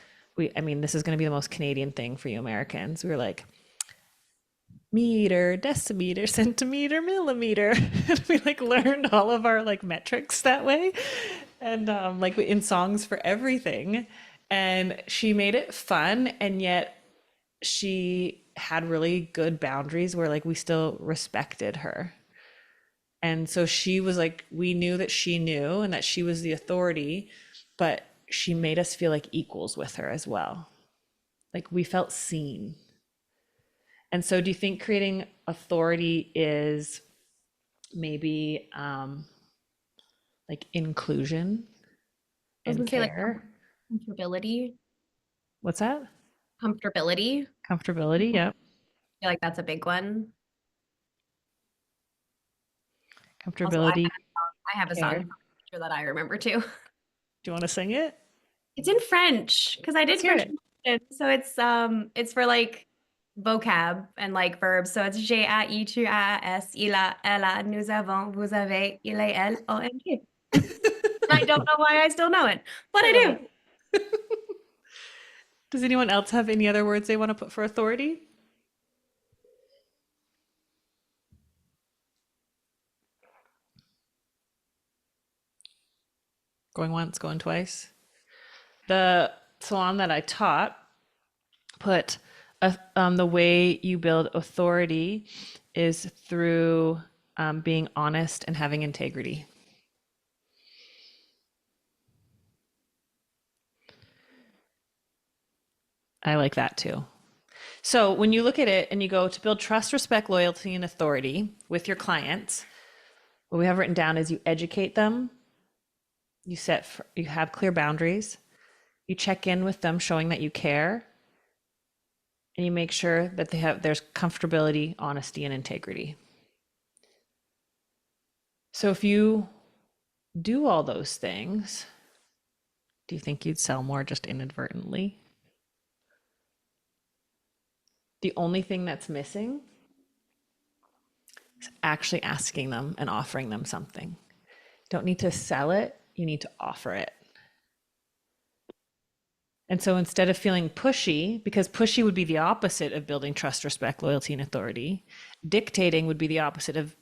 I mean, this is going to be the most Canadian thing for you Americans. We were like, meter, decimeter, centimeter, millimeter. And we like learned all of our like metrics that way. And like in songs for everything. And she made it fun and yet she had really good boundaries where like we still respected her. And so she was like, we knew that she knew and that she was the authority, but she made us feel like equals with her as well. Like we felt seen. And so do you think creating authority is maybe like inclusion I was and gonna say like care? comfortability. What's that? Comfortability. Comfortability, yeah. I feel like that's a big one. Also, Comfortability. I have a Care. song sure that I remember too. Do you want to sing it? It's in French because I did Let's hear French. it. So it's for like vocab and like verbs. So it's j'ai, a, I, tu, as, il a, elle a, nous avons, vous avez, il est, elle, OMG. I don't know why I still know it, but I do. Does anyone else have any other words they want to put for authority? Going once, going twice. The salon that I taught put the way you build authority is through being honest and having integrity. I like that too. So when you look at it and you go to build trust, respect, loyalty, and authority with your clients, what we have written down is you educate them, you have clear boundaries, you check in with them, showing that you care, and you make sure that there's comfortability, honesty, and integrity. So if you do all those things, do you think you'd sell more just inadvertently? The only thing that's missing is actually asking them and offering them something. Don't need to sell it, you need to offer it. And so instead of feeling pushy, because pushy would be the opposite of building trust, respect, loyalty, and authority, dictating would be the opposite of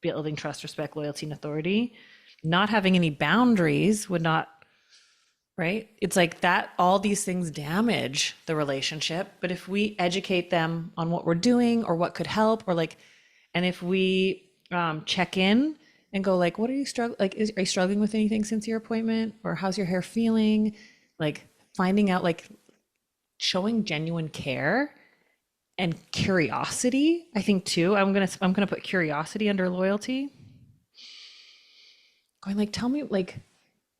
building trust, respect, loyalty, and authority. Not having any boundaries would not, right? It's like that, all these things damage the relationship. But if we educate them on what we're doing or what could help, or like, and if we check in and go like, what are you struggling, like, are you struggling with anything since your appointment? Or how's your hair feeling? Like finding out, like showing genuine care and curiosity, I think too. I'm gonna put curiosity under loyalty. Going like, tell me, like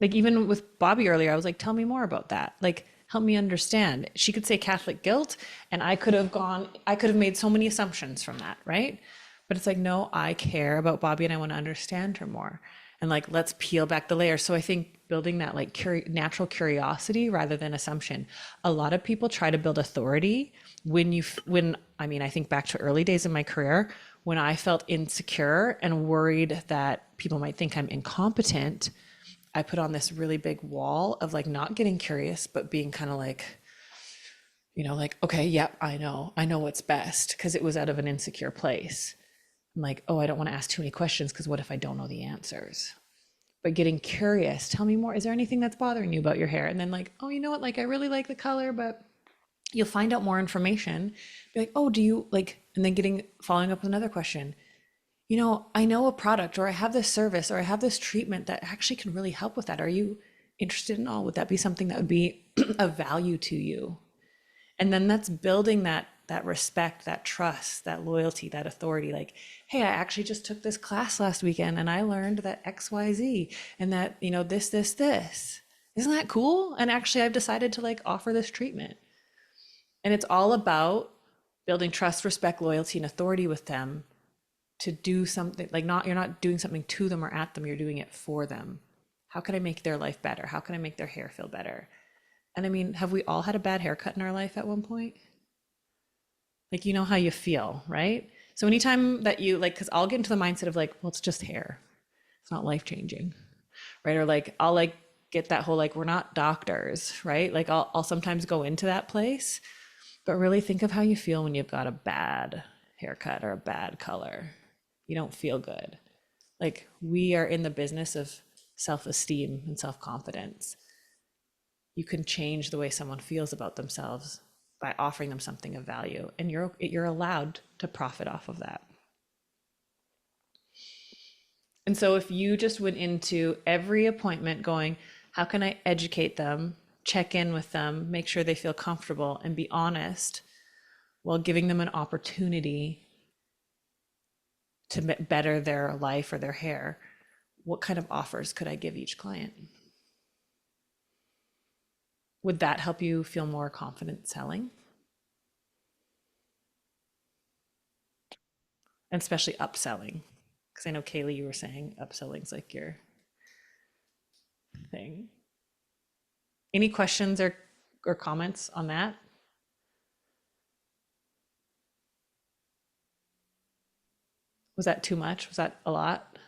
even with Bobby earlier, I was like, tell me more about that. Like, help me understand. She could say Catholic guilt, and I could have made so many assumptions from that, right? But it's like, no, I care about Bobby and I want to understand her more. And like, let's peel back the layers. So I think building that like natural curiosity rather than assumption. A lot of people try to build authority I mean, I think back to early days in my career when I felt insecure and worried that people might think I'm incompetent. I put on this really big wall of like not getting curious, but being kind of like, like, okay, yep, I know what's best, because it was out of an insecure place. I'm like, oh, I don't want to ask too many questions because what if I don't know the answers? But getting curious, tell me more. Is there anything that's bothering you about your hair? And then like, oh, you know what? Like, I really like the color, but you'll find out more information. Be like, oh, do you like, and then following up with another question. I know a product, or I have this service, or I have this treatment that actually can really help with that. Are you interested in all? Would that be something that would be of value to you? And then that's building that respect, that trust, that loyalty, that authority. Like, hey, I actually just took this class last weekend and I learned that XYZ and that, this. Isn't that cool? And actually I've decided to like offer this treatment. And it's all about building trust, respect, loyalty, and authority with them to do something like you're not doing something to them or at them, you're doing it for them. How can I make their life better? How can I make their hair feel better? And I mean, have we all had a bad haircut in our life at one point? Like, you know how you feel, right? So anytime that you like, because I'll get into the mindset of like, well, it's just hair. It's not life changing, right? Or like, I'll like get that whole like, we're not doctors, right? Like I'll sometimes go into that place, but really think of how you feel when you've got a bad haircut or a bad color. You don't feel good. Like, we are in the business of self-esteem and self-confidence. You can change the way someone feels about themselves by offering them something of value, and you're allowed to profit off of that. And so if you just went into every appointment going, how can I educate them, check in with them, make sure they feel comfortable, and be honest while giving them an opportunity to better their life or their hair, what kind of offers could I give each client? Would that help you feel more confident selling? And especially upselling, Because I know Kaylee, you were saying upselling's like your thing. Any questions or comments on that? Was that too much? Was that a lot?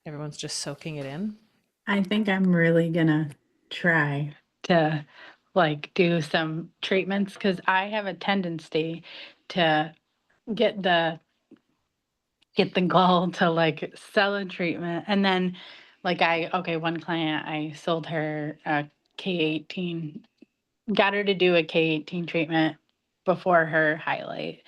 Everyone's just soaking it in. I think I'm really gonna try to like do some treatments because I have a tendency to get the get the gall to like sell a treatment and then like one client I sold her a K18, got her to do a K18 treatment before her highlight.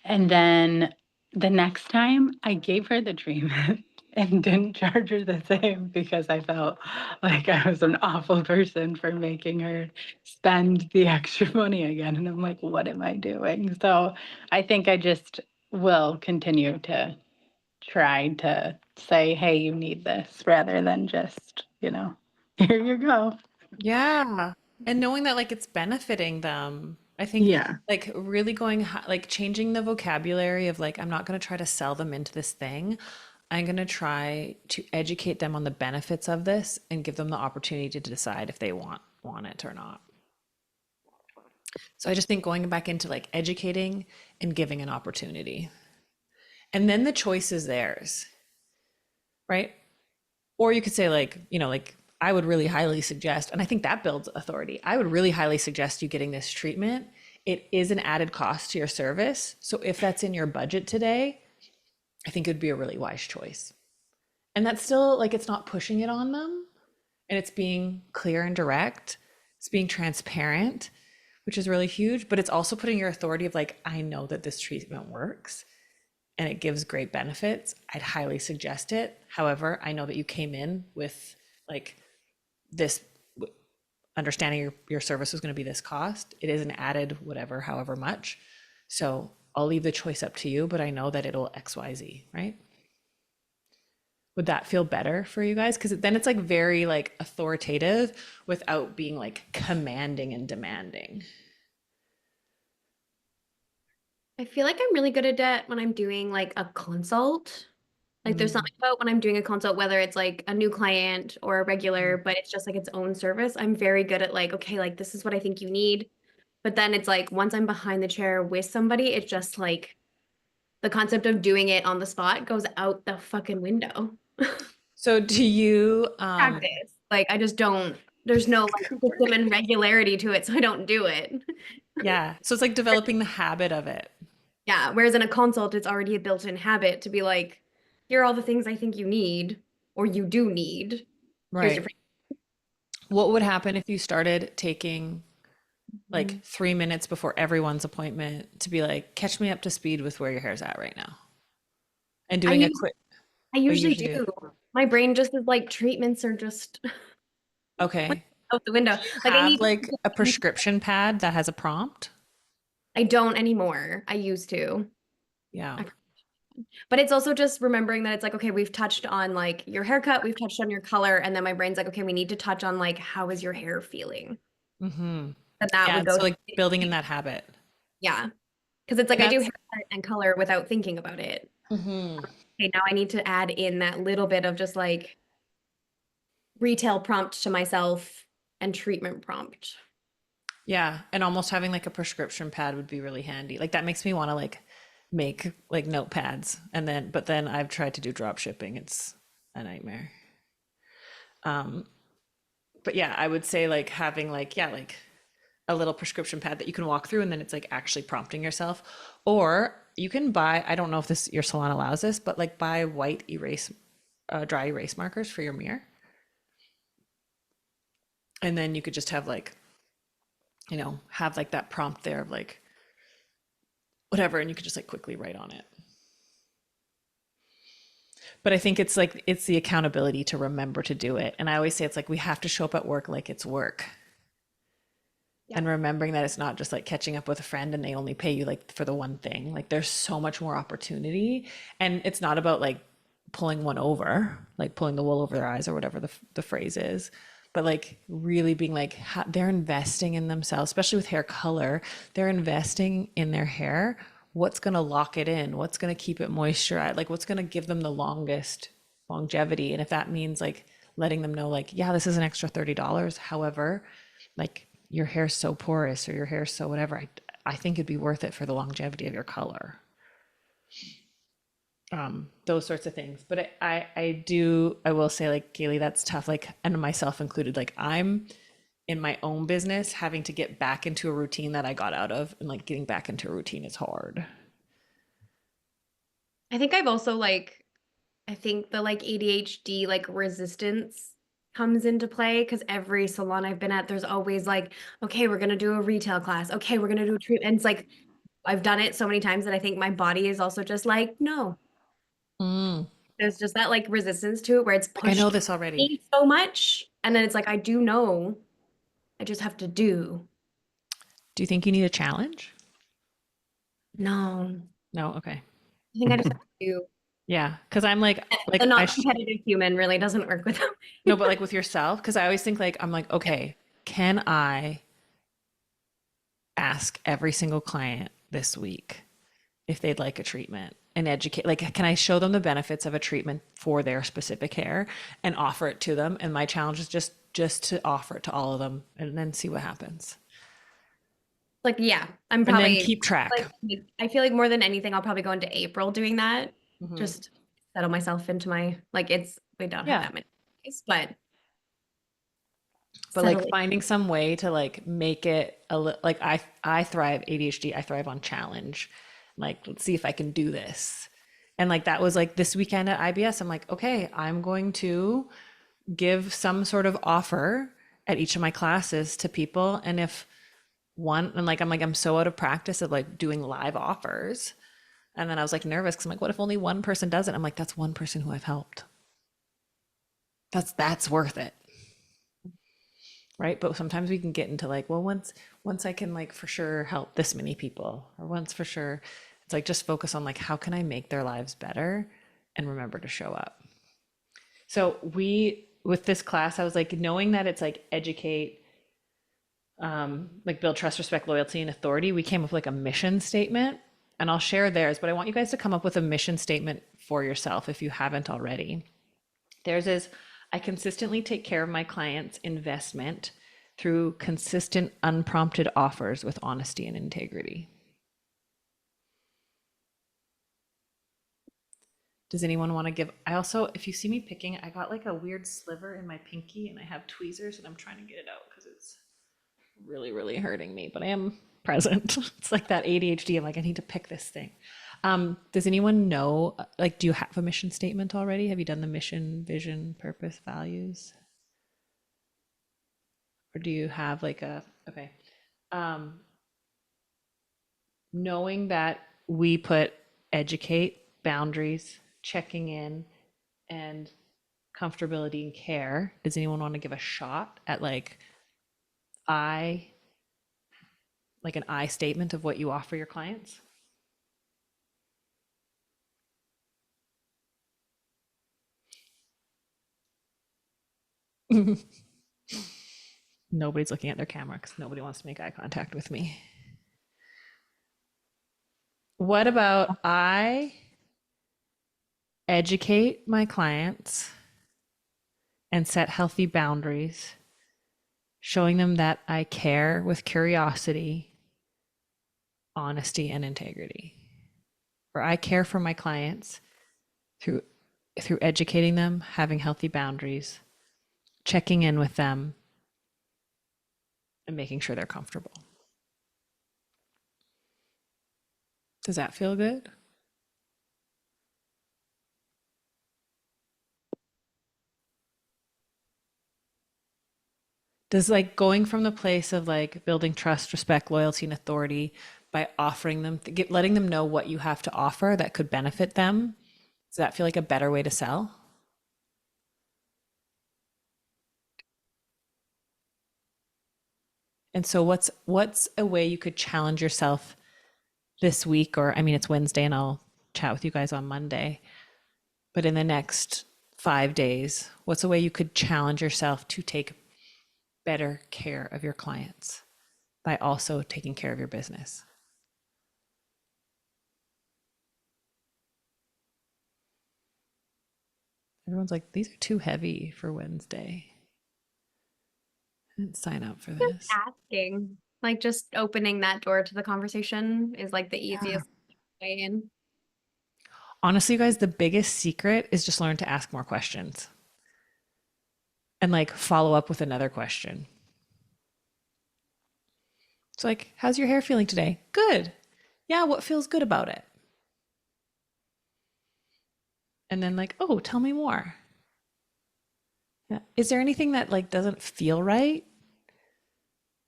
And then the next time I gave her the treatment and didn't charge her the same because I felt like I was an awful person for making her spend the extra money again. And I'm like, what am I doing? So I think I just will continue to try to say, hey, you need this rather than just, here you go. Yeah. And knowing that like it's benefiting them. I think Yeah. like really like changing the vocabulary of like, I'm not going to try to sell them into this thing. I'm going to try to educate them on the benefits of this and give them the opportunity to decide if they want it or not. So I just think going back into like educating and giving an opportunity. And then the choice is theirs, right? Or you could say like, like I would really highly suggest, and I think that builds authority. I would really highly suggest you getting this treatment. It is an added cost to your service. So if that's in your budget today, I think it would be a really wise choice. And that's still like, it's not pushing it on them and it's being clear and direct. It's being transparent, which is really huge, but it's also putting your authority of like, I know that this treatment works and it gives great benefits. I'd highly suggest it. However, I know that you came in with like this understanding your service was going to be this cost. It is an added whatever, however much. So I'll leave the choice up to you, but I know that it'll XYZ, right? Would that feel better for you guys? Because then it's like very like authoritative without being like commanding and demanding. I feel like I'm really good at that when I'm doing like a consult. Like there's something about when I'm doing a consult, whether it's like a new client or a regular, but it's just like its own service. I'm very good at like, okay, like this is what I think you need. But then it's like once I'm behind the chair with somebody, it's just like the concept of doing it on the spot goes out the fucking window. So do you Practice. Like I just don't, there's no like system and regularity to it, so I don't do it. yeah. So it's like developing the habit of it. Yeah. Whereas in a consult, it's already a built-in habit to be like, here are all the things I think you need or you do need. Here's your Right. What would happen if you started taking like 3 minutes before everyone's appointment to be like, catch me up to speed with where your hair's at right now? And doing a quick, I usually usually do. do. My brain just is like treatments are just okay. out the window. Like I Have need like a prescription pad that has a prompt. I don't anymore. I used to. Yeah. But it's also just remembering that it's like, okay, we've touched on like your haircut, we've touched on your color, and then my brain's like, okay, we need to touch on like how is your hair feeling? Mm-hmm. And that Yeah. would go So like building in that habit. yeah. Because it's like I do That's haircut and color without thinking about it. mhm. Okay, now I need to add in that little bit of just like retail prompt to myself and treatment prompt. Yeah. And almost having like a prescription pad would be really handy. Like that makes me want to like make like notepads but then I've tried to do drop shipping. It's a nightmare. But yeah, I would say like having like, yeah, like a little prescription pad that you can walk through and then it's like actually prompting yourself. Or you can buy, I don't know if your salon allows this, but like buy white dry erase markers for your mirror. And then you could just have like, have like that prompt there of like whatever, and you could just like quickly write on it. But I think it's like, it's the accountability to remember to do it. And I always say it's like, we have to show up at work like it's work. And remembering that it's not just like catching up with a friend and they only pay you like for the one thing. Like there's so much more opportunity. And it's not about like pulling one over, like pulling the wool over their eyes or whatever the phrase is. But like really being like, they're investing in themselves, especially with hair color. They're investing in their hair what's going to lock it in, what's going to keep it moisturized, like what's going to give them the longest longevity. And if that means like letting them know like, yeah, this is an extra $30. However, like your hair's so porous or your hair's so whatever, I think it'd be worth it for the longevity of your color. Those sorts of things. But I will say like, Kaylee, that's tough. Like, and myself included, like I'm in my own business having to get back into a routine that I got out of, and like getting back into a routine is hard. I think I've also like, I think the like ADHD like resistance comes into play because every salon I've been at, there's always like, okay, we're gonna do a retail class. Okay, we're gonna do a treatment. And it's like I've done it so many times that I think my body is also just like, no. Mm. There's just that like resistance to it where it's Like I know pushed this already. me so much. And then it's like, I do know, I just have to do. Do you think you need a challenge? No, No? Okay. I think I just have to do. Yeah. Cause I'm like The I not competitive human really doesn't work with them. no, but like with yourself, cause I always think like, I'm like, okay, can I ask every single client this week if they'd like a treatment and educate, like, can I show them the benefits of a treatment for their specific hair and offer it to them? And my challenge is just to offer it to all of them and then see what happens. Like, yeah, I'm And then probably keep track. like, I feel like more than anything, I'll probably go into April doing that. Mhm. Just settle myself into my, like, we don't Yeah. have that many days, but But like settling. finding some way to like make it like I thrive ADHD, I thrive on challenge. Like, let's see if I can do this. And like that was like this weekend at IBS, I'm like, okay, I'm going to give some sort of offer at each of my classes to people. And if one, and like I'm so out of practice of like doing live offers. And then I was like nervous because I'm like, what if only one person does it? I'm like, that's one person who I've helped. That's worth it. Right? But sometimes we can get into like, well, once I can like for sure help this many people, or once for sure, it's like just focus on like how can I make their lives better and remember to show up. So with this class, I was like knowing that it's like educate, like build trust, respect, loyalty, and authority. We came up with like a mission statement, and I'll share theirs, but I want you guys to come up with a mission statement for yourself if you haven't already. Theirs is, I consistently take care of my clients' investment through consistent, unprompted offers with honesty and integrity. Does anyone want to give? I also, if you see me picking, I got like a weird sliver in my pinky and I have tweezers and I'm trying to get it out because it's really, really hurting me, but I am present. It's like that ADHD. I'm like, I need to pick this thing. Does anyone know, like, do you have a mission statement already? Have you done the mission, vision, purpose, values? Or do you have like okay. Knowing that we put educate, boundaries, checking in, and comfortability and care, does anyone want to give a shot at like an I statement of what you offer your clients? Nobody's looking at their camera because nobody wants to make eye contact with me. What about I educate my clients and set healthy boundaries, showing them that I care with curiosity, honesty, and integrity. Or I care for my clients through educating them, having healthy boundaries, checking in with them, and making sure they're comfortable. Does that feel good? Does like going from the place of like building trust, respect, loyalty, and authority by offering them, letting them know what you have to offer that could benefit them, does that feel like a better way to sell? And so what's a way you could challenge yourself this week, or I mean, it's Wednesday and I'll chat with you guys on Monday, but in the next 5 days, what's a way you could challenge yourself to take better care of your clients by also taking care of your business? Everyone's like, these are too heavy for Wednesday. I didn't sign up for this. Asking, like just opening that door to the conversation is like the easiest way in. Honestly, you guys, the biggest secret is just learn to ask more questions and like follow up with another question. It's like, how's your hair feeling today? Good. Yeah, what feels good about it? And then like, oh, tell me more. Yeah. Is there anything that like doesn't feel right?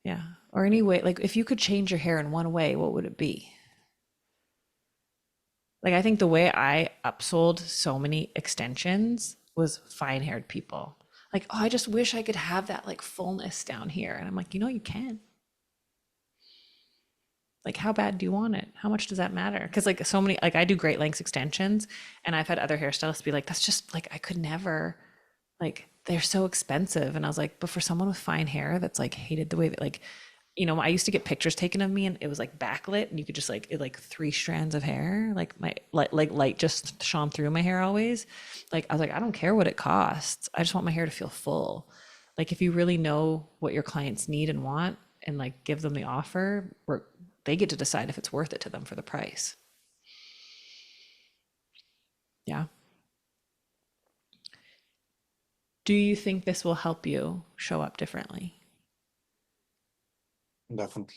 Yeah. Or any way, like if you could change your hair in one way, what would it be? Like I think the way I upsold so many extensions was fine-haired people. Like, oh, I just wish I could have that like fullness down here. And I'm like, you know, you can. Like, how bad do you want it? How much does that matter? Because like so many, like I do great lengths extensions, and I've had other hairstylists be like, that's just like I could never, like they're so expensive. And I was like, but for someone with fine hair that's like hated the way that like, you know, I used to get pictures taken of me and it was like backlit and you could just like it like 3 strands of hair, like my like light just shone through my hair always. Like I was like, I don't care what it costs. I just want my hair to feel full. Like if you really know what your clients need and want and like give them the offer, they get to decide if it's worth it to them for the price. Yeah. Do you think this will help you show up differently? Definitely.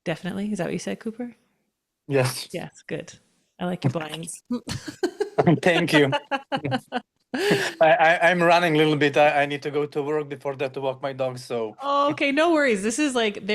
Definitely. Is that what you said, Cooper? Yes. Yes, good. I like your blinds. Thank you. I'm running a little bit. I need to go to work before that to walk my dog. So Oh, okay, no worries. This is like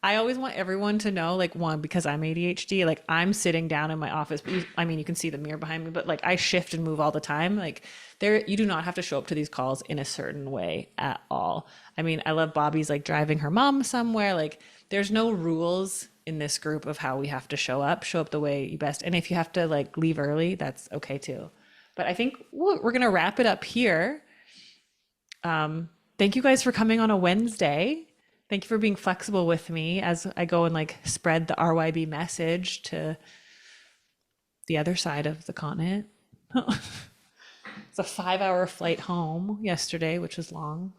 I always want everyone to know, like, one, because I'm ADHD, like I'm sitting down in my office, but I mean you can see the mirror behind me, but like I shift and move all the time. Like you do not have to show up to these calls in a certain way at all. I mean, I love Bobby's like driving her mom somewhere. Like there's no rules in this group of how we have to show up the way you best. And if you have to like leave early, that's okay too. But I think we're gonna wrap it up here. Thank you guys for coming on a Wednesday. Thank you for being flexible with me as I go and like spread the RYB message to the other side of the continent. It's a 5-hour flight home yesterday, which was long.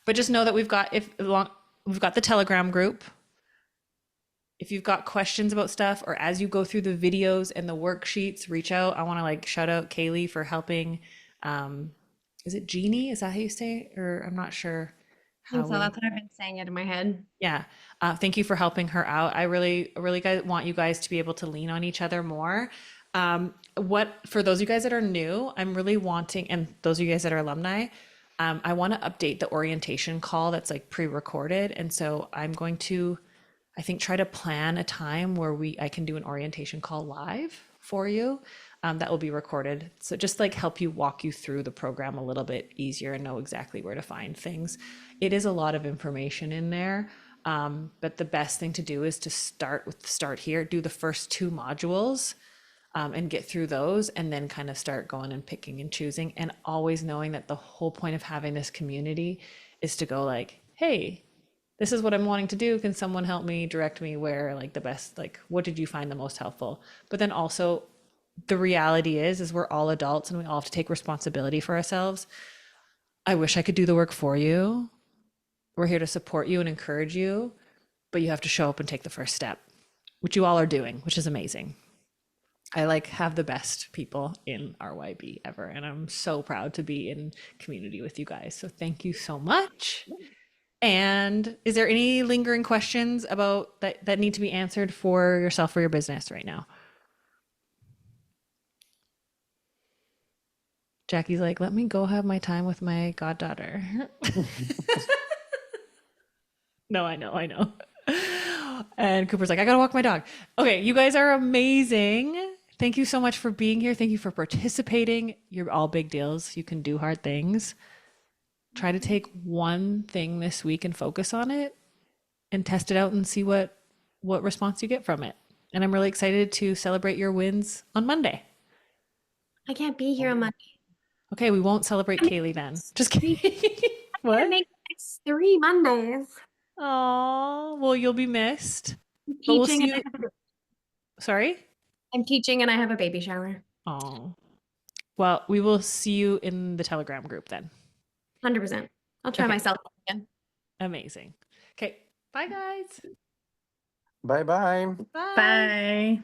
But just know that we've got the Telegram group. If you've got questions about stuff or as you go through the videos and the worksheets, reach out. I want to like shout out Kaylee for helping. Is it Jeannie? Is that how you say it? Or I'm not sure. So that's what I've been saying it in my head. Yeah. Thank you for helping her out. I really want you guys to be able to lean on each other more. For those of you guys that are new, I'm really wanting, and those of you guys that are alumni, I want to update the orientation call that's like pre-recorded. And so I'm going to, I think, try to plan a time where I can do an orientation call live for you. That will be recorded. So just like help you walk you through the program a little bit easier and know exactly where to find things. It is a lot of information in there. But the best thing to do is to start here, do the first 2 modules and get through those and then kind of start going and picking and choosing, and always knowing that the whole point of having this community is to go like, hey, this is what I'm wanting to do. Can someone help me, direct me where like the best, like what did you find the most helpful? But then also the reality is we're all adults and we all have to take responsibility for ourselves. I wish I could do the work for you. We're here to support you and encourage you, but you have to show up and take the first step, which you all are doing, which is amazing. I like have the best people in RYB ever, and I'm so proud to be in community with you guys. So thank you so much. And is there any lingering questions about that need to be answered for yourself or your business right now? Jackie's like, let me go have my time with my goddaughter. No, I know. And Cooper's like, I gotta walk my dog. Okay, you guys are amazing. Thank you so much for being here. Thank you for participating. You're all big deals. You can do hard things. Try to take one thing this week and focus on it and test it out and see what response you get from it. And I'm really excited to celebrate your wins on Monday. I can't be here on Monday. Okay, we won't celebrate Kaylee then. Just kidding. What? Make next 3 Mondays. Oh, well, you'll be missed. I'm But we'll teaching see and you. Sorry? I'm teaching and I have a baby shower. Oh. Well, we will see you in the Telegram group then. 100%. I'll try Okay. myself again. Amazing. Okay. Bye, guys. Bye bye. Bye. Bye.